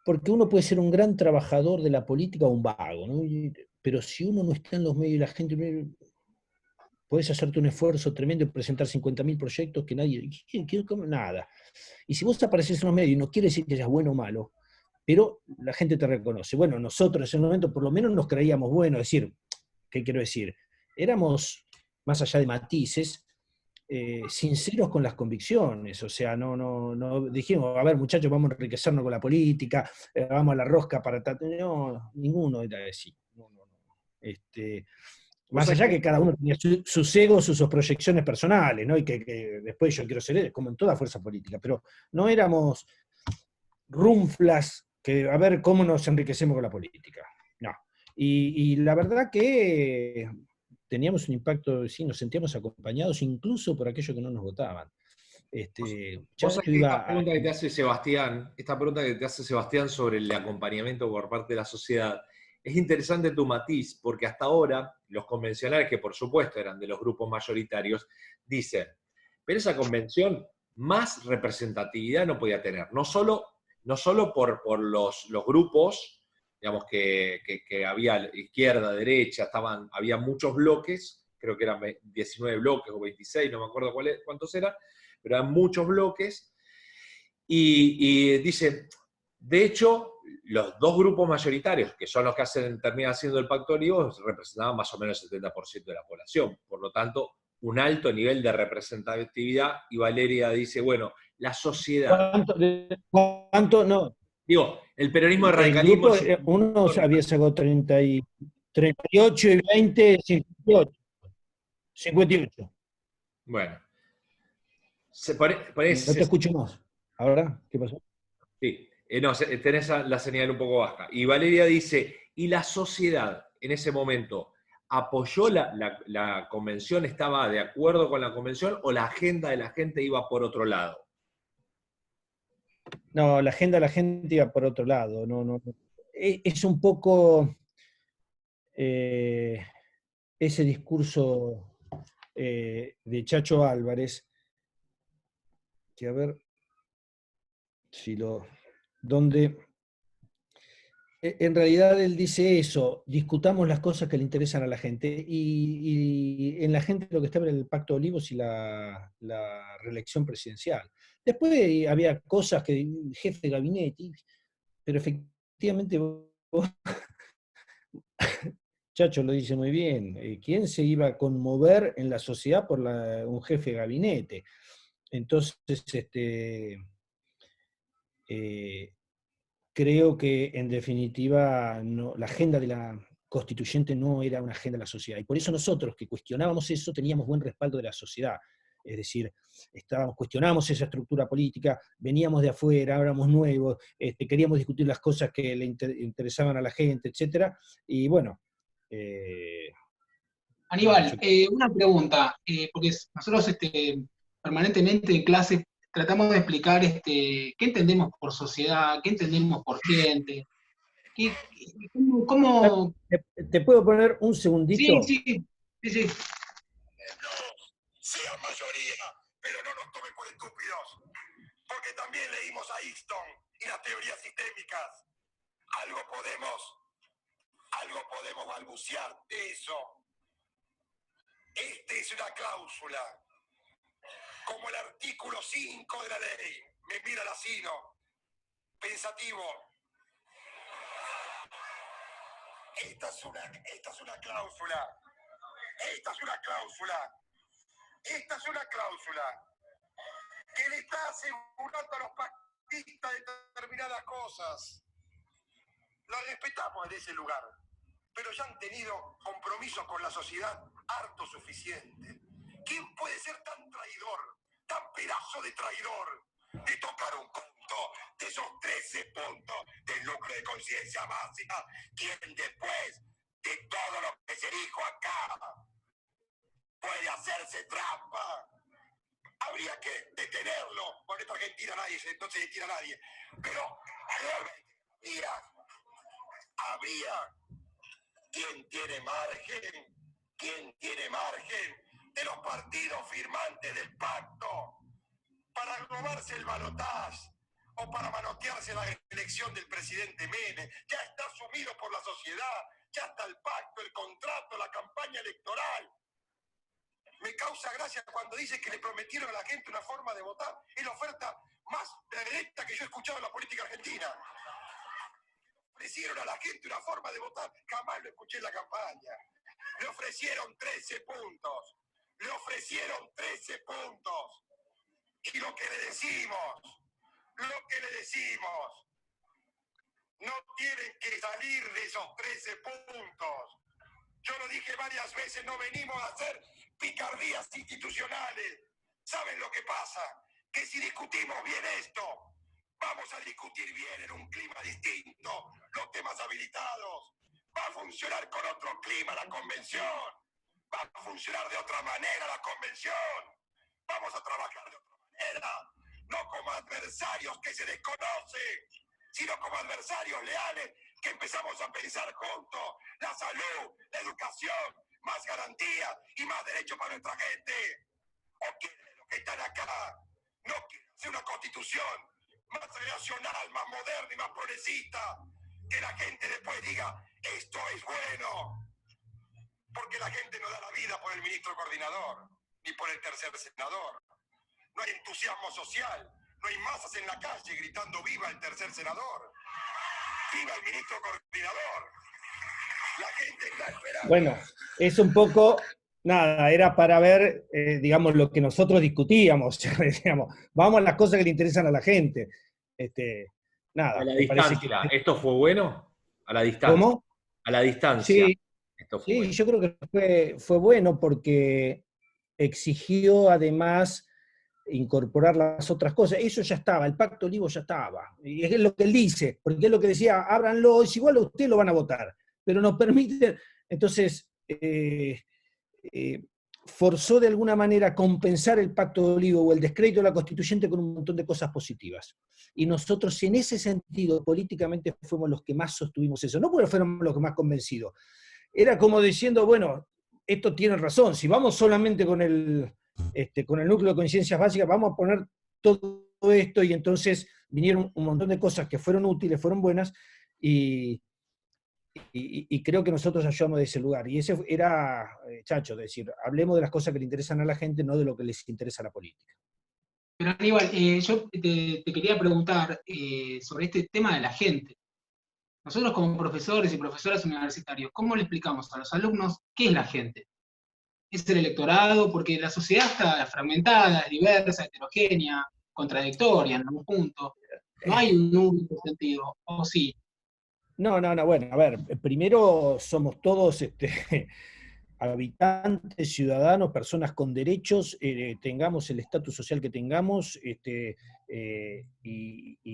S4: porque uno puede ser un gran trabajador de la política o un vago, ¿no? Pero si uno no está en los medios y la gente, podés hacerte un esfuerzo tremendo en presentar 50.000 proyectos que nadie, nada. Y si vos apareces en los medios, no quiere decir que seas bueno o malo, pero la gente te reconoce. Bueno, nosotros en ese momento por lo menos nos creíamos buenos, es decir, ¿qué quiero decir? Éramos, más allá de matices, sinceros con las convicciones, o sea, no dijimos, a ver muchachos, vamos a enriquecernos con la política, vamos a la rosca para... No, ninguno era así. Más allá que cada uno tenía sus egos, sus proyecciones personales, ¿no? Y que después yo quiero ser, como en toda fuerza política, pero no éramos runflas que a ver cómo nos enriquecemos con la política. No. Y la verdad que teníamos un impacto, sí, nos sentíamos acompañados incluso por aquellos que no nos votaban.
S2: Esta pregunta que te hace Sebastián sobre el acompañamiento por parte de la sociedad, es interesante tu matiz, porque hasta ahora los convencionales, que por supuesto eran de los grupos mayoritarios, dicen, pero esa convención más representatividad no podía tener, no solo por los grupos, digamos que había izquierda, derecha, había muchos bloques, creo que eran 19 bloques o 26, no me acuerdo cuántos eran, pero eran muchos bloques, y dice, de hecho, los dos grupos mayoritarios, que son los que terminan haciendo el Pacto de Olivos, representaban más o menos el 70% de la población, por lo tanto, un alto nivel de representatividad, y Valeria dice, bueno, la sociedad...
S4: ¿Cuánto? No.
S2: Digo, el peronismo de radicalismo...
S4: El grupo, uno había sacado 38 y 20, 58.
S2: Bueno.
S4: No te escucho más. ¿Ahora? ¿Qué pasó?
S2: Sí, no, tenés la señal un poco baja. Y Valeria dice, ¿Y la sociedad en ese momento apoyó la convención, estaba de acuerdo con la convención, o la agenda de la gente iba por otro lado?
S4: No, la agenda de la gente iba por otro lado. No. Es un poco ese discurso de Chacho Álvarez, que a ver si donde en realidad él dice eso: discutamos las cosas que le interesan a la gente, y en la gente lo que estaba en el Pacto de Olivos y la reelección presidencial. Después había cosas que jefe de gabinete, pero efectivamente Chacho lo dice muy bien: ¿quién se iba a conmover en la sociedad por un jefe de gabinete? Entonces, creo que en definitiva la agenda de la constituyente no era una agenda de la sociedad, y por eso nosotros, que cuestionábamos eso, teníamos buen respaldo de la sociedad. Es decir, cuestionábamos esa estructura política, veníamos de afuera, éramos nuevos, queríamos discutir las cosas que le interesaban a la gente, etc. Y bueno,
S1: Aníbal, una pregunta, porque nosotros permanentemente en clase tratamos de explicar qué entendemos por sociedad, qué entendemos por gente, cómo...
S4: ¿te puedo poner un
S1: Sí,
S4: segundito?
S1: sí, sí, sí.
S6: Sean mayoría, pero no nos tomen por estúpidos, porque también leímos a Easton y las teorías sistémicas. Algo podemos balbucear de eso. Este es una cláusula, como el artículo 5 de la ley. Me mira Lacino, pensativo. Esta es una cláusula. Esta es una cláusula. Esta es una cláusula que le está asegurando a los pactistas determinadas cosas. La respetamos en ese lugar, pero ya han tenido compromisos con la sociedad harto suficiente. ¿Quién puede ser tan traidor, tan pedazo de traidor, de tocar un punto de esos 13 puntos del núcleo de conciencia básica? ¿Quién después de todo lo que se dijo acá puede hacerse trampa? Habría que detenerlo. Por esta Argentina no se detiene a nadie. Pero habría quien tiene margen de los partidos firmantes del pacto para robarse el balotaje o para manotearse la elección del presidente Menem. Ya está asumido por la sociedad, ya está el pacto, el contrato, la campaña electoral. Me causa gracia cuando dice que le prometieron a la gente una forma de votar. Es la oferta más directa que yo he escuchado en la política argentina. Ofrecieron a la gente una forma de votar. Jamás lo escuché en la campaña. Le ofrecieron 13 puntos. Le ofrecieron 13 puntos. Y lo que le decimos, no tienen que salir de esos 13 puntos. Yo lo dije varias veces, no venimos a hacer picardías institucionales. ¿Saben lo que pasa? Que si discutimos bien esto, vamos a discutir bien en un clima distinto los temas habilitados. Va a funcionar con otro clima la convención. Va a funcionar de otra manera la convención. Vamos a trabajar de otra manera. No como adversarios que se desconocen, sino como adversarios leales que empezamos a pensar juntos. La salud, la educación, más garantía y más derechos para nuestra gente. ¿O quieren los que están acá? ¿No quieren hacer una constitución más racional, más moderna y más progresista? Que la gente después diga, esto es bueno. Porque la gente no da la vida por el ministro coordinador, ni por el tercer senador. No hay entusiasmo social, no hay masas en la calle gritando viva el tercer senador, viva el ministro coordinador. La gente está esperando.
S4: Bueno, es un poco, nada, era para ver, digamos, lo que nosotros discutíamos, digamos, vamos a las cosas que le interesan a la gente. Nada,
S2: A la
S4: me parece
S2: distancia,
S4: que...
S2: ¿esto fue bueno? A la distancia.
S4: ¿Cómo?
S2: A la distancia.
S4: Sí,
S2: Esto fue
S4: sí,
S2: bueno.
S4: yo creo que fue bueno porque exigió además incorporar las otras cosas. Eso ya estaba, el Pacto Olivo ya estaba. Y es lo que él dice, porque es lo que decía, ábranlo, es igual a usted lo van a votar. pero nos permite, entonces, forzó de alguna manera compensar el Pacto de Olivo o el descrédito de la Constituyente con un montón de cosas positivas. Y nosotros en ese sentido, políticamente, fuimos los que más sostuvimos eso, no porque fuéramos los que más convencidos. Era como diciendo, bueno, esto tiene razón, si vamos solamente con el núcleo de conciencias básicas, vamos a poner todo esto, y entonces vinieron un montón de cosas que fueron útiles, fueron buenas, y creo que nosotros ayudamos de ese lugar. Y ese era, Chacho, es decir, hablemos de las cosas que le interesan a la gente, no de lo que les interesa a la política.
S1: Pero Aníbal, yo te quería preguntar sobre este tema de la gente. Nosotros como profesores y profesoras universitarios, ¿cómo le explicamos a los alumnos qué es la gente? ¿Es el electorado? Porque la sociedad está fragmentada, es diversa, heterogénea, contradictoria en algún punto. No hay un único sentido, ¿o sí?
S4: No, bueno, a ver, primero somos todos habitantes, ciudadanos, personas con derechos, tengamos el estatus social que tengamos, y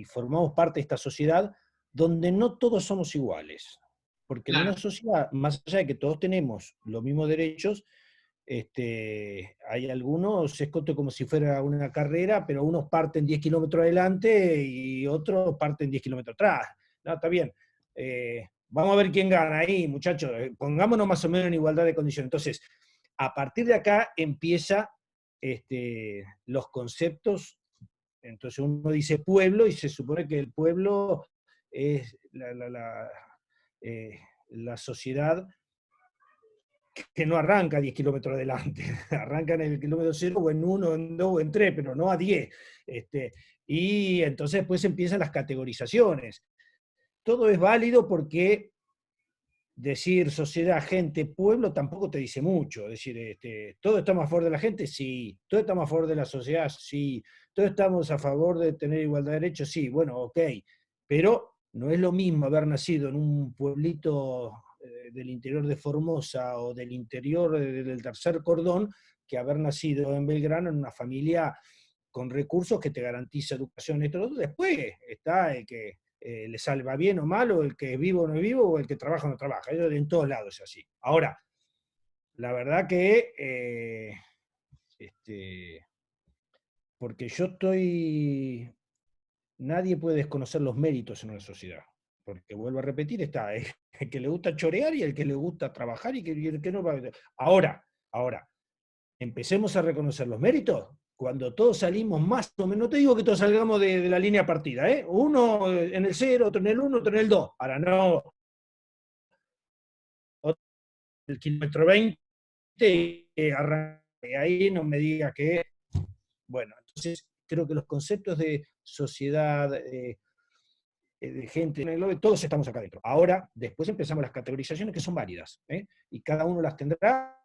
S4: formamos parte de esta sociedad donde no todos somos iguales. Porque en
S1: Claro,
S4: una sociedad, más allá de que todos tenemos los mismos derechos, hay algunos, es como si fuera una carrera, pero unos parten 10 kilómetros adelante y otros parten 10 kilómetros atrás. No, está bien. Vamos a ver quién gana ahí, muchachos. Pongámonos más o menos en igualdad de condiciones. Entonces, a partir de acá empieza los conceptos. Entonces uno dice pueblo y se supone que el pueblo es la sociedad que no arranca a 10 kilómetros adelante, arranca en el kilómetro 0 o en 1, en 2 o en 3, pero no a 10. Y entonces después empiezan las categorizaciones. Todo es válido porque decir sociedad, gente, pueblo tampoco te dice mucho. Es decir, ¿todos estamos a favor de la gente? Sí. ¿Todos estamos a favor de la sociedad? Sí. ¿Todos estamos a favor de tener igualdad de derechos? Sí. Bueno, ok. Pero no es lo mismo haber nacido en un pueblito del interior de Formosa o del interior del Tercer Cordón que haber nacido en Belgrano en una familia con recursos que te garantiza educación. Esto, después está el que le salva bien o mal, o el que es vivo o no es vivo, o el que trabaja o no trabaja. Eso en todos lados es así. Ahora, la verdad que porque yo estoy... Nadie puede desconocer los méritos en una sociedad. Porque vuelvo a repetir, está el que le gusta chorear y el que le gusta trabajar y el que no va a... Ahora, empecemos a reconocer los méritos cuando todos salimos más o menos, no te digo que todos salgamos de la línea partida, uno en el 0, otro en el 1, otro en el 2, ahora no, otro en el kilómetro 20, arranque ahí, no me diga que, bueno, entonces creo que los conceptos de sociedad, de gente en el globo, todos estamos acá dentro. Ahora, después empezamos las categorizaciones que son válidas, y cada uno las tendrá,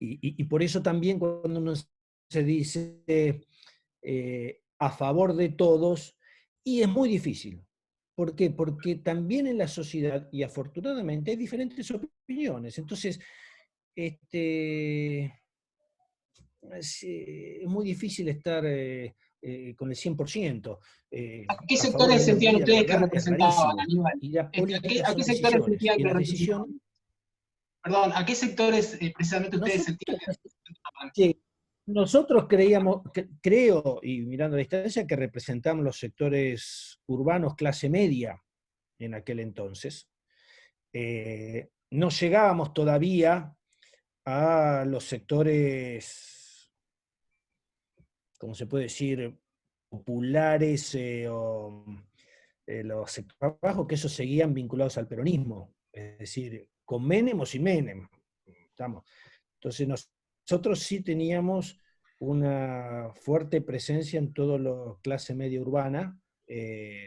S4: y por eso también cuando uno se dice a favor de todos, y es muy difícil. ¿Por qué? Porque también en la sociedad, y afortunadamente, hay diferentes opiniones. Entonces, es muy difícil estar con el 100%.
S1: ¿A qué
S4: A favor de
S1: sectores
S4: la
S1: sentían
S4: minoría, la
S1: ustedes que
S4: verdad, es
S1: representaban,
S4: rarísimo.
S1: Aníbal?
S4: Y la política
S1: ¿A qué
S4: son
S1: sectores
S4: decisiones.
S1: sentían
S4: Y
S1: que
S4: las
S1: representaban?
S4: decisiones...
S1: Perdón, ¿a qué sectores precisamente ustedes sentían
S4: Nosotros,
S1: que representaban?
S4: sí, nosotros creíamos, creo, y mirando a la distancia, que representamos los sectores urbanos clase media en aquel entonces. No llegábamos todavía a los sectores, ¿cómo se puede decir?, populares, o los sectores bajos, que esos seguían vinculados al peronismo, es decir, con Menem o sin Menem. Estamos. Entonces nosotros sí teníamos una fuerte presencia en toda la clase media urbana, y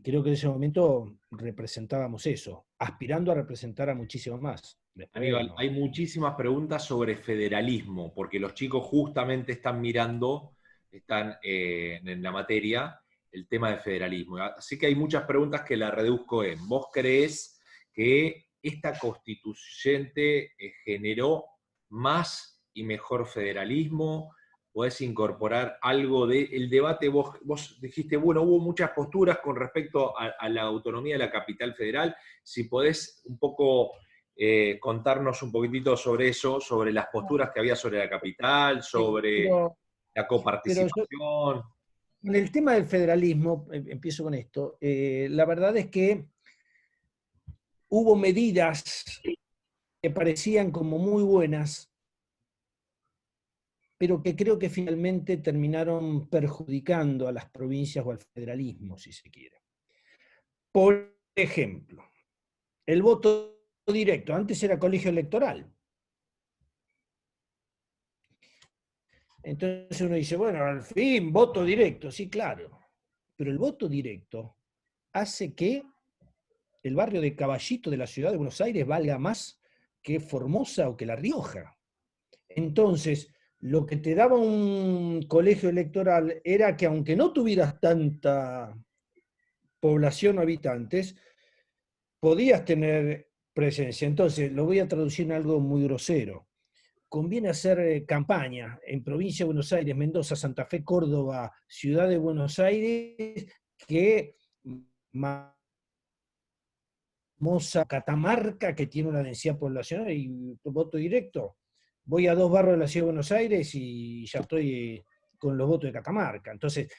S4: creo que en ese momento representábamos eso, aspirando a representar a muchísimo más. Después,
S2: Aníbal,
S4: no.
S2: hay muchísimas preguntas sobre federalismo, porque los chicos justamente están mirando, están en la materia, el tema de federalismo. Así que hay muchas preguntas que la reduzco en, ¿vos creés que esta constituyente generó más y mejor federalismo? podés incorporar algo del debate. Vos dijiste, bueno, hubo muchas posturas con respecto a la autonomía de la capital federal. Si podés un poco contarnos un poquitito sobre eso, sobre las posturas que había sobre la capital, sobre la
S4: Pero
S2: coparticipación.
S4: en el tema del federalismo, empiezo con esto, la verdad es que hubo medidas que parecían como muy buenas, pero que creo que finalmente terminaron perjudicando a las provincias o al federalismo, si se quiere. Por ejemplo, el voto directo, antes era colegio electoral. Entonces uno dice, bueno, al fin, voto directo, sí, claro. Pero el voto directo hace que el barrio de Caballito de la ciudad de Buenos Aires valga más que Formosa o que La Rioja. Entonces, lo que te daba un colegio electoral era que aunque no tuvieras tanta población o habitantes, podías tener presencia. Entonces, lo voy a traducir en algo muy grosero. Conviene hacer campaña en provincia de Buenos Aires, Mendoza, Santa Fe, Córdoba, Ciudad de Buenos Aires, que famosa Catamarca, que tiene una densidad poblacional y voto directo. Voy a 2 barrios de la Ciudad de Buenos Aires y ya estoy con los votos de Catamarca. Entonces,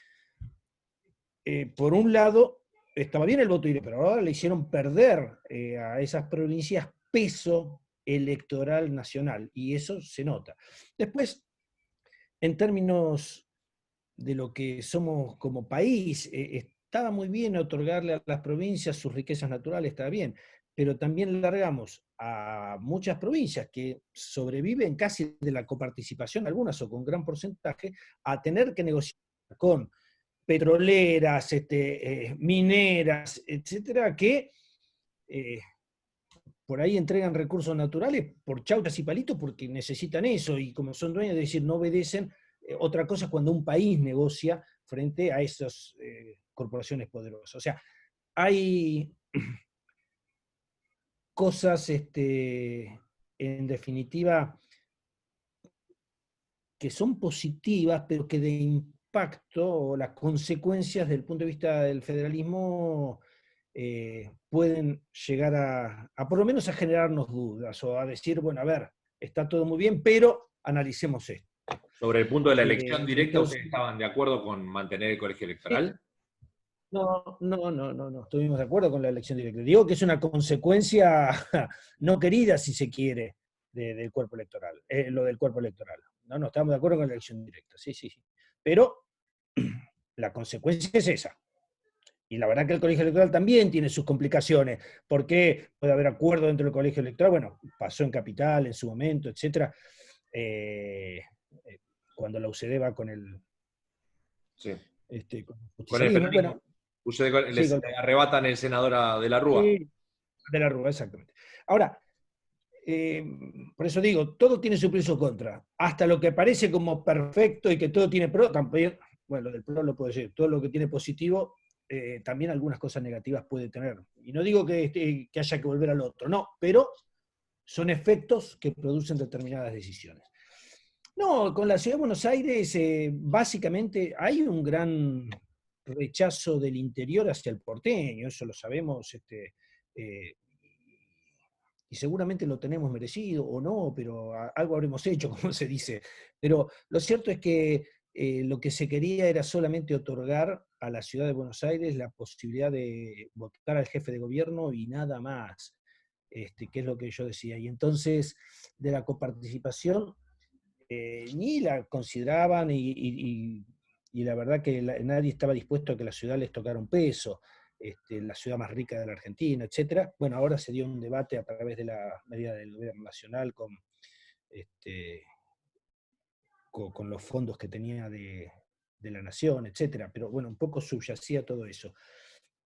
S4: por un lado, estaba bien el voto directo, pero ahora le hicieron perder a esas provincias peso electoral nacional, y eso se nota. Después, en términos de lo que somos como país, estaba muy bien otorgarle a las provincias sus riquezas naturales, estaba bien, pero también largamos a muchas provincias que sobreviven casi de la coparticipación, algunas o con gran porcentaje, a tener que negociar con petroleras, mineras, etcétera, que por ahí entregan recursos naturales por chauchas y palitos porque necesitan eso, y como son dueños, es decir, no obedecen. Otra cosa es cuando un país negocia frente a esas corporaciones poderosas. O sea, hay cosas, en definitiva, que son positivas, pero que de impacto o las consecuencias desde el punto de vista del federalismo pueden llegar a por lo menos a generarnos dudas o a decir, bueno, a ver, está todo muy bien, pero analicemos esto.
S2: Sobre el punto de la elección directa,
S4: Entonces,
S2: ¿ustedes estaban de acuerdo con mantener el colegio electoral?
S4: no estuvimos de acuerdo con la elección directa. Digo que es una consecuencia no querida, si se quiere, del cuerpo electoral, lo del cuerpo electoral. No estamos de acuerdo con la elección directa, sí. Pero la consecuencia es esa. Y la verdad que el colegio electoral también tiene sus complicaciones, porque puede haber acuerdo dentro del colegio electoral, bueno, pasó en Capital en su momento, etc. Cuando la UCD va con el,
S2: Sí.
S4: con el
S2: Con el
S4: justicialismo.
S2: peronismo.
S4: Bueno,
S2: Les arrebatan el senador de la Rúa.
S4: Sí, de la Rúa, exactamente. Ahora, por eso digo, todo tiene su pro y su contra. Hasta lo que parece como perfecto y que todo tiene pro, también, bueno, lo del pro lo puedo decir, todo lo que tiene positivo, también algunas cosas negativas puede tener. Y no digo que haya que volver al otro, no, pero son efectos que producen determinadas decisiones. No, con la Ciudad de Buenos Aires, básicamente hay un gran rechazo del interior hacia el porteño, eso lo sabemos, y seguramente lo tenemos merecido o no, pero algo habremos hecho, como se dice. Pero lo cierto es que lo que se quería era solamente otorgar a la Ciudad de Buenos Aires la posibilidad de votar al jefe de gobierno y nada más, que es lo que yo decía. Y entonces, de la coparticipación, ni la consideraban y la verdad que nadie estaba dispuesto a que la ciudad les tocara un peso. La ciudad más rica de la Argentina, etc. Bueno, ahora se dio un debate a través de la medida del gobierno nacional con los fondos que tenía de la nación, etc. Pero bueno, un poco subyacía todo eso.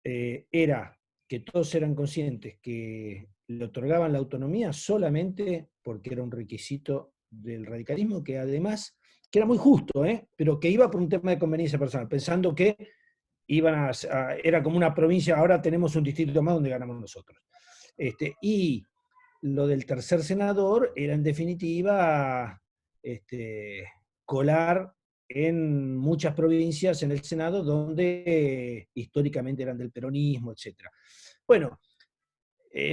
S4: Era que todos eran conscientes que le otorgaban la autonomía solamente porque era un requisito del radicalismo, que además, que era muy justo, pero que iba por un tema de conveniencia personal, pensando que era como una provincia, ahora tenemos un distrito más donde ganamos nosotros. Y lo del tercer senador era en definitiva colar en muchas provincias en el Senado donde históricamente eran del peronismo, etc. Bueno,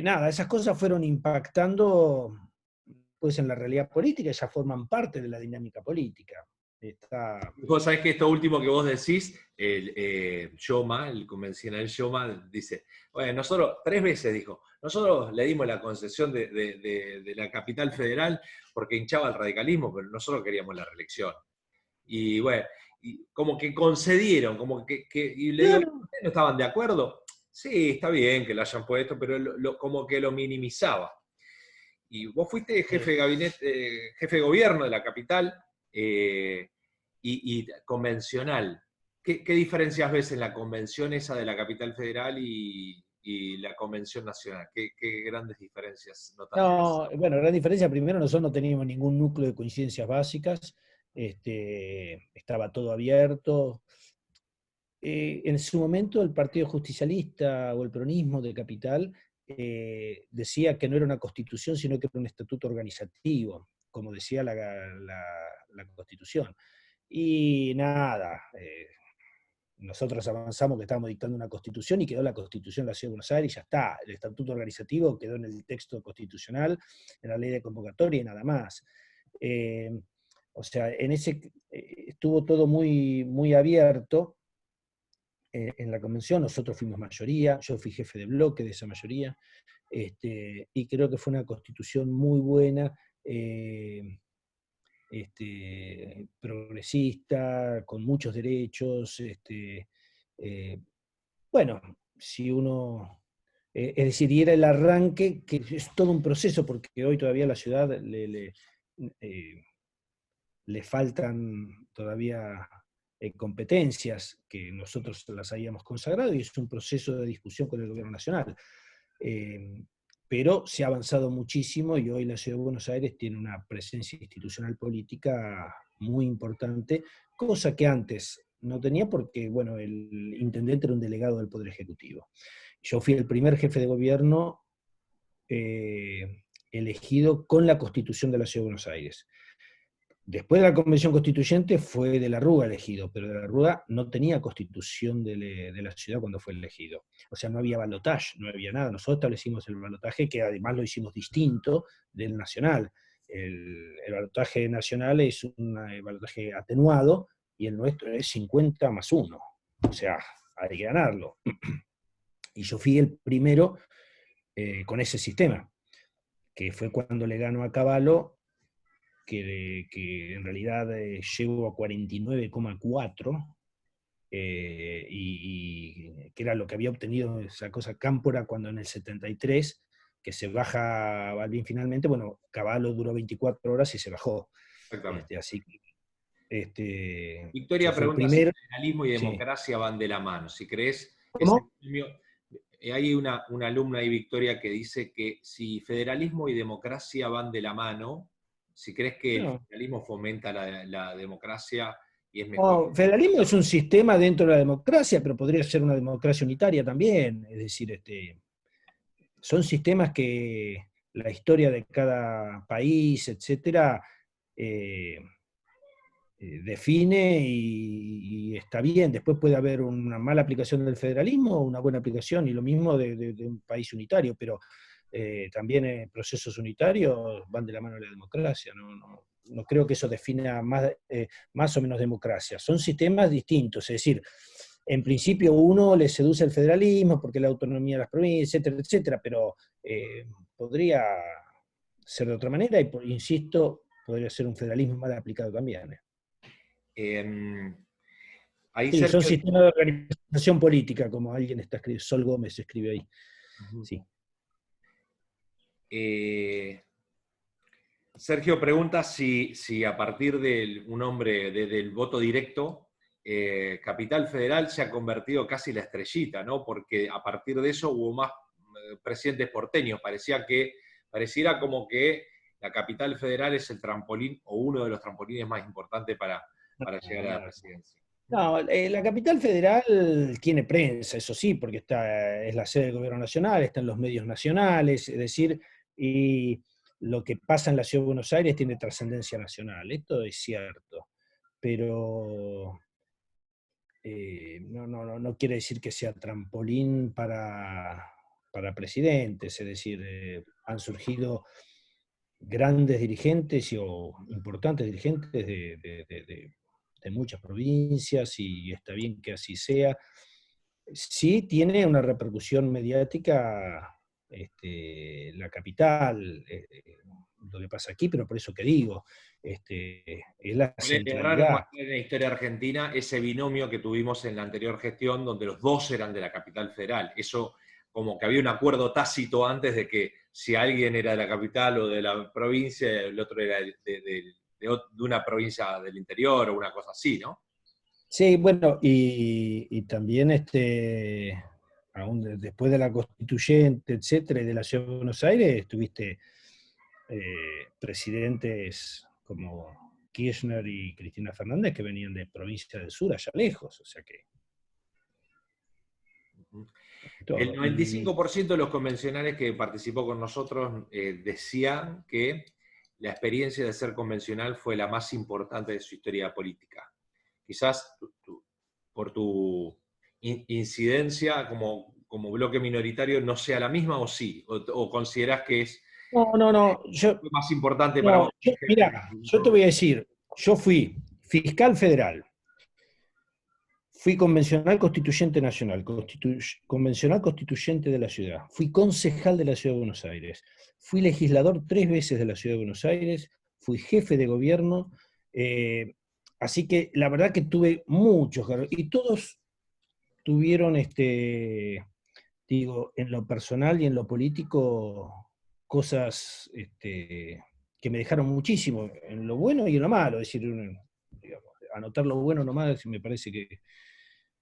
S4: nada, esas cosas fueron impactando pues en la realidad política, ya forman parte de la dinámica política.
S2: Vos sabés que esto último que vos decís, Yoma, el convencional Yoma, dice, bueno, nosotros, 3 veces dijo, nosotros le dimos la concesión de la capital federal porque hinchaba el radicalismo, pero nosotros queríamos la reelección. Y bueno, y como que concedieron, como que y le digo,
S4: Claro.
S2: ¿no estaban de acuerdo? Sí, está bien que lo hayan puesto, pero como que lo minimizaba. Y vos fuiste jefe de gabinete, jefe de gobierno de la capital y convencional. ¿Qué diferencias ves en la convención esa de la capital federal y la convención nacional? ¿Qué grandes diferencias notas?
S4: No, bueno, gran diferencia, primero nosotros no teníamos ningún núcleo de coincidencias básicas, estaba todo abierto. En su momento el Partido Justicialista o el peronismo de Capital decía que no era una constitución, sino que era un estatuto organizativo, como decía la Constitución. Y nada, nosotros avanzamos que estábamos dictando una constitución y quedó la constitución de la Ciudad de Buenos Aires y ya está. El estatuto organizativo quedó en el texto constitucional, en la ley de convocatoria y nada más. O sea, estuvo todo muy, muy abierto en la convención. Nosotros fuimos mayoría, yo fui jefe de bloque de esa mayoría, y creo que fue una constitución muy buena, progresista, con muchos derechos. Bueno, si uno, es decir, y era el arranque, que es todo un proceso, porque hoy todavía a la ciudad le faltan todavía competencias que nosotros las habíamos consagrado, y es un proceso de discusión con el gobierno nacional. Pero se ha avanzado muchísimo y hoy la Ciudad de Buenos Aires tiene una presencia institucional política muy importante, cosa que antes no tenía porque, bueno, el intendente era un delegado del Poder Ejecutivo. Yo fui el primer jefe de gobierno elegido con la Constitución de la Ciudad de Buenos Aires. Después de la Convención Constituyente fue de la Rúa elegido, pero de la Rúa no tenía constitución de la ciudad cuando fue elegido. O sea, no había balotaje, no había nada. Nosotros establecimos el balotaje, que además lo hicimos distinto del nacional. El balotaje nacional es un balotaje atenuado y el nuestro es 50+1. O sea, hay que ganarlo. Y yo fui el primero con ese sistema, que fue cuando le ganó a Cavallo, que en realidad llegó a 49,4, y que era lo que había obtenido esa cosa Cámpora cuando en el 73, que se baja Balbín finalmente. Bueno, Cavallo duró 24 horas y se bajó.
S2: Exactamente.
S4: Así que
S2: Victoria
S4: fue el
S2: pregunta si
S4: primero.
S2: federalismo y
S4: Sí.
S2: democracia van de la mano. Si crees
S4: ¿Cómo?
S2: hay una alumna ahí, Victoria, que dice que si federalismo y democracia van de la mano, si crees que el
S4: No.
S2: federalismo fomenta la democracia y es mejor.
S4: No, federalismo es un sistema dentro de la democracia, pero podría ser una democracia unitaria también. Es decir, son sistemas que la historia de cada país, etcétera, define y está bien. Después puede haber una mala aplicación del federalismo o una buena aplicación, y lo mismo de un país unitario, pero también procesos unitarios van de la mano de la democracia. No creo que eso defina más o menos democracia. Son sistemas distintos, es decir, en principio uno le seduce el federalismo porque la autonomía de las provincias, etcétera, etcétera, pero podría ser de otra manera y, insisto, podría ser un federalismo mal aplicado también.
S2: Ahí
S4: Sí, son
S2: Sergio,
S4: sistemas de organización política, como alguien está escribiendo, Sol Gómez escribe ahí. Sí.
S2: Sergio pregunta si a partir de un hombre del voto directo, Capital Federal se ha convertido casi en la estrellita, ¿no? Porque a partir de eso hubo más presidentes porteños. Pareciera como que la Capital Federal es el trampolín o uno de los trampolines más importantes para llegar a la presidencia.
S4: No, la Capital Federal tiene prensa, eso sí, porque es la sede del gobierno nacional, está en los medios nacionales, es decir, y lo que pasa en la Ciudad de Buenos Aires tiene trascendencia nacional, esto es cierto. pero no quiere decir que sea trampolín para presidentes, es decir, han surgido grandes dirigentes o importantes dirigentes de muchas provincias y está bien que así sea. Sí tiene una repercusión mediática la capital, lo que pasa aquí, pero por eso que digo, es la
S2: Es raro
S4: centralidad.
S2: en la historia argentina ese binomio que tuvimos en la anterior gestión, donde los dos eran de la capital federal. Eso, como que había un acuerdo tácito antes de que si alguien era de la capital o de la provincia, el otro era de una provincia del interior o una cosa así, ¿no?
S4: Sí, bueno, y también aún después de la constituyente, etcétera, y de la Ciudad de Buenos Aires, tuviste presidentes como Kirchner y Cristina Fernández que venían de provincia del sur, allá lejos, o sea que...
S2: El
S4: Todo.
S2: 95% de los convencionales que participó con nosotros decían que la experiencia de ser convencional fue la más importante de su historia política. Quizás por tu incidencia como bloque minoritario no sea la misma, o sí, o considerás que es
S4: No,
S2: más importante para vos.
S4: Mira, yo te voy a decir, yo fui fiscal federal, fui convencional constituyente nacional, convencional constituyente de la ciudad, fui concejal de la Ciudad de Buenos Aires, fui legislador 3 veces de la Ciudad de Buenos Aires, fui jefe de gobierno, así que la verdad que tuve muchos cargos, y todos tuvieron, digo, en lo personal y en lo político, cosas que me dejaron muchísimo, en lo bueno y en lo malo, es decir, digamos, anotar lo bueno nomás me parece que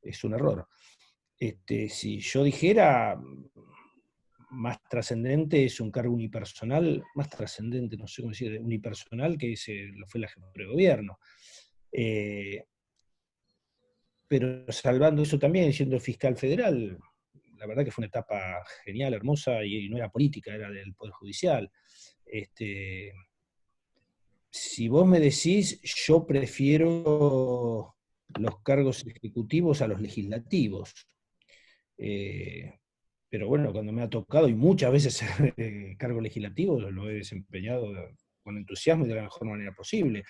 S4: es un error. Si yo dijera, más trascendente es un cargo unipersonal, más trascendente, no sé cómo decir, unipersonal, que lo fue la jefa de gobierno. Pero salvando eso también, siendo fiscal federal, la verdad que fue una etapa genial, hermosa, y no era política, era del Poder Judicial. Si vos me decís, yo prefiero los cargos ejecutivos a los legislativos. Pero bueno, cuando me ha tocado, y muchas veces cargo legislativo, lo he desempeñado con entusiasmo y de la mejor manera posible.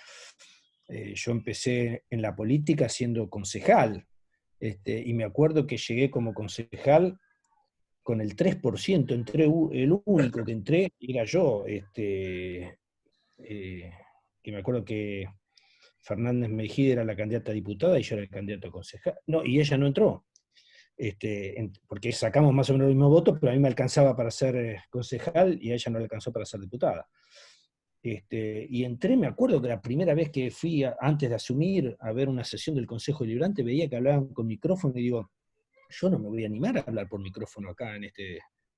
S4: Yo empecé en la política siendo concejal, y me acuerdo que llegué como concejal con el 3%, el único que entré era yo, que me acuerdo que Fernández Mejía era la candidata a diputada y yo era el candidato a concejal. No, y ella no entró, porque sacamos más o menos los mismos votos, pero a mí me alcanzaba para ser concejal y a ella no le alcanzó para ser diputada. Y entré, me acuerdo que la primera vez que fui, antes de asumir, a ver una sesión del Consejo Deliberante, veía que hablaban con micrófono y digo, yo no me voy a animar a hablar por micrófono acá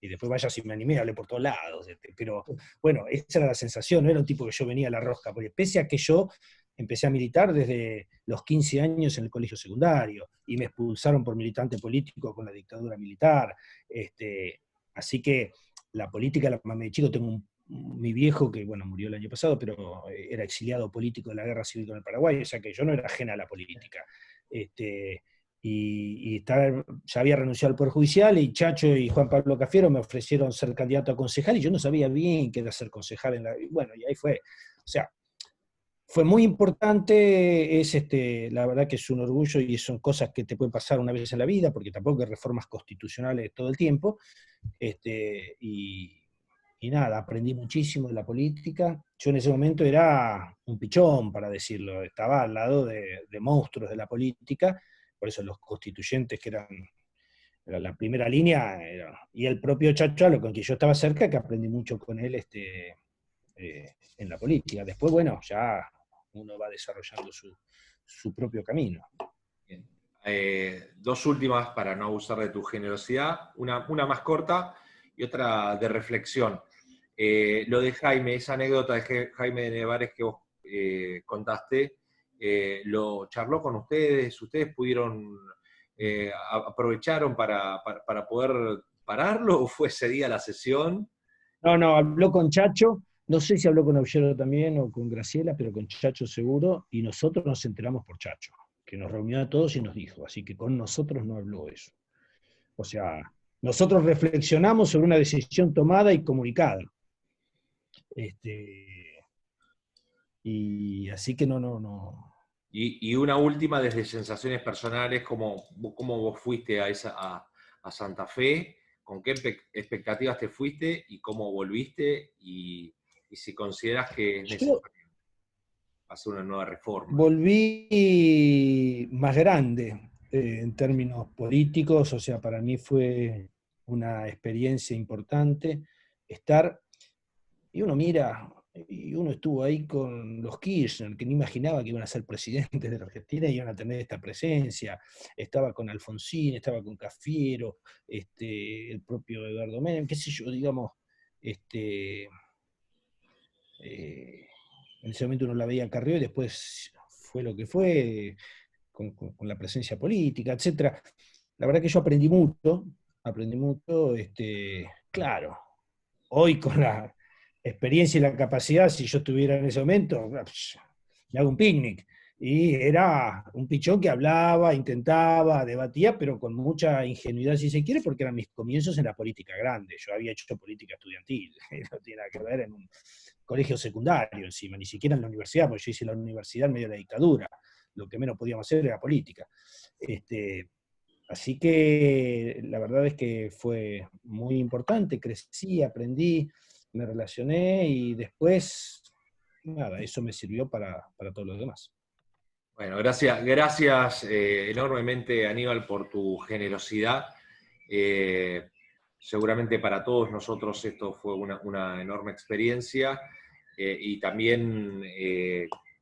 S4: y después vaya si me animé, hablé por todos lados, pero bueno, esa era la sensación, no era un tipo que yo venía a la rosca, porque pese a que yo empecé a militar desde los 15 años en el colegio secundario, y me expulsaron por militante político con la dictadura militar, así que la política, la mamá de chico, tengo mi viejo, que bueno, murió el año pasado, pero era exiliado político de la guerra civil con el Paraguay, o sea que yo no era ajena a la política. Ya había renunciado al Poder Judicial, y Chacho y Juan Pablo Cafiero me ofrecieron ser candidato a concejal, y yo no sabía bien qué era ser concejal, bueno, y ahí fue. O sea, fue muy importante, la verdad que es un orgullo, y son cosas que te pueden pasar una vez en la vida, porque tampoco hay reformas constitucionales todo el tiempo, y nada, aprendí muchísimo de la política. Yo en ese momento era un pichón, para decirlo, estaba al lado de monstruos de la política, por eso los constituyentes, que eran la primera línea, y el propio Chacho, con quien yo estaba cerca, que aprendí mucho con él en la política. Después, bueno, ya uno va desarrollando su propio camino.
S2: Bien. Dos últimas para no abusar de tu generosidad, una más corta y otra de reflexión. Lo de Jaime, esa anécdota de Jaime de Nevares que vos contaste, ¿lo charló con ustedes? ¿Ustedes pudieron, aprovecharon para poder pararlo, o fue ese día la sesión?
S4: No, habló con Chacho. No sé si habló con Aullero también o con Graciela, pero con Chacho seguro, y nosotros nos enteramos por Chacho, que nos reunió a todos y nos dijo, así que con nosotros no habló eso. O sea, nosotros reflexionamos sobre una decisión tomada y comunicada. Y así que no.
S2: Y una última desde sensaciones personales, ¿cómo vos fuiste a Santa Fe? ¿Con qué expectativas te fuiste y cómo volviste? Y si consideras que es necesario hacer una nueva reforma.
S4: Volví más grande en términos políticos, o sea, para mí fue una experiencia importante estar, y uno mira, y uno estuvo ahí con los Kirchner, que no imaginaba que iban a ser presidentes de la Argentina y iban a tener esta presencia, estaba con Alfonsín, estaba con Cafiero, el propio Eduardo Menem, qué sé yo, digamos, en ese momento uno la veía a Carrió y después fue lo que fue, con la presencia política, etc. La verdad que yo aprendí mucho, claro, hoy con la experiencia y la capacidad, si yo estuviera en ese momento, me hago un picnic. Y era un pichón que hablaba, intentaba, debatía, pero con mucha ingenuidad, si se quiere, porque eran mis comienzos en la política grande. Yo había hecho política estudiantil, no tiene nada que ver en un colegio secundario encima, ni siquiera en la universidad, porque yo hice la universidad en medio de la dictadura. Lo que menos podíamos hacer era política. Así que la verdad es que fue muy importante, crecí, aprendí, me relacioné y después, nada, eso me sirvió para todo lo demás.
S2: Bueno, gracias enormemente, Aníbal, por tu generosidad. Seguramente para todos nosotros esto fue una enorme experiencia. Y también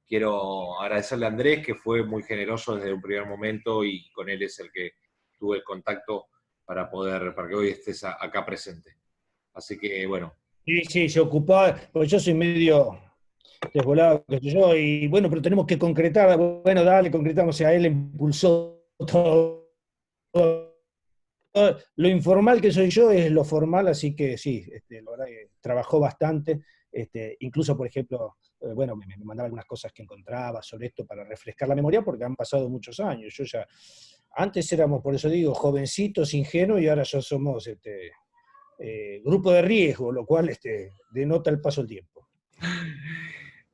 S2: quiero agradecerle a Andrés, que fue muy generoso desde un primer momento, y con él es el que tuve el contacto para que hoy estés acá presente. Así que, bueno.
S4: Sí, se ocupaba, porque yo soy medio desvolado, qué sé yo, y bueno, pero tenemos que concretar, bueno, dale, concretamos, o sea, él impulsó todo. Lo informal que soy yo es lo formal, así que sí, la verdad que trabajó bastante, incluso, por ejemplo, bueno, me mandaba algunas cosas que encontraba sobre esto para refrescar la memoria, porque han pasado muchos años. Yo ya, antes éramos, por eso digo, jovencitos, ingenuos, y ahora ya somos grupo de riesgo, lo cual denota el paso del tiempo.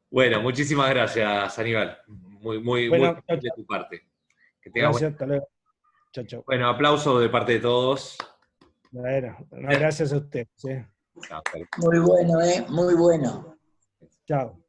S2: Bueno, muchísimas gracias, Aníbal. Muy
S4: Bueno,
S2: de tu parte. Que tengas
S4: gracias, hasta luego. Chao.
S2: Bueno, aplauso de parte de todos.
S4: Bueno, gracias a ustedes.
S2: Chao.
S7: Muy bueno, muy bueno.
S4: Chao.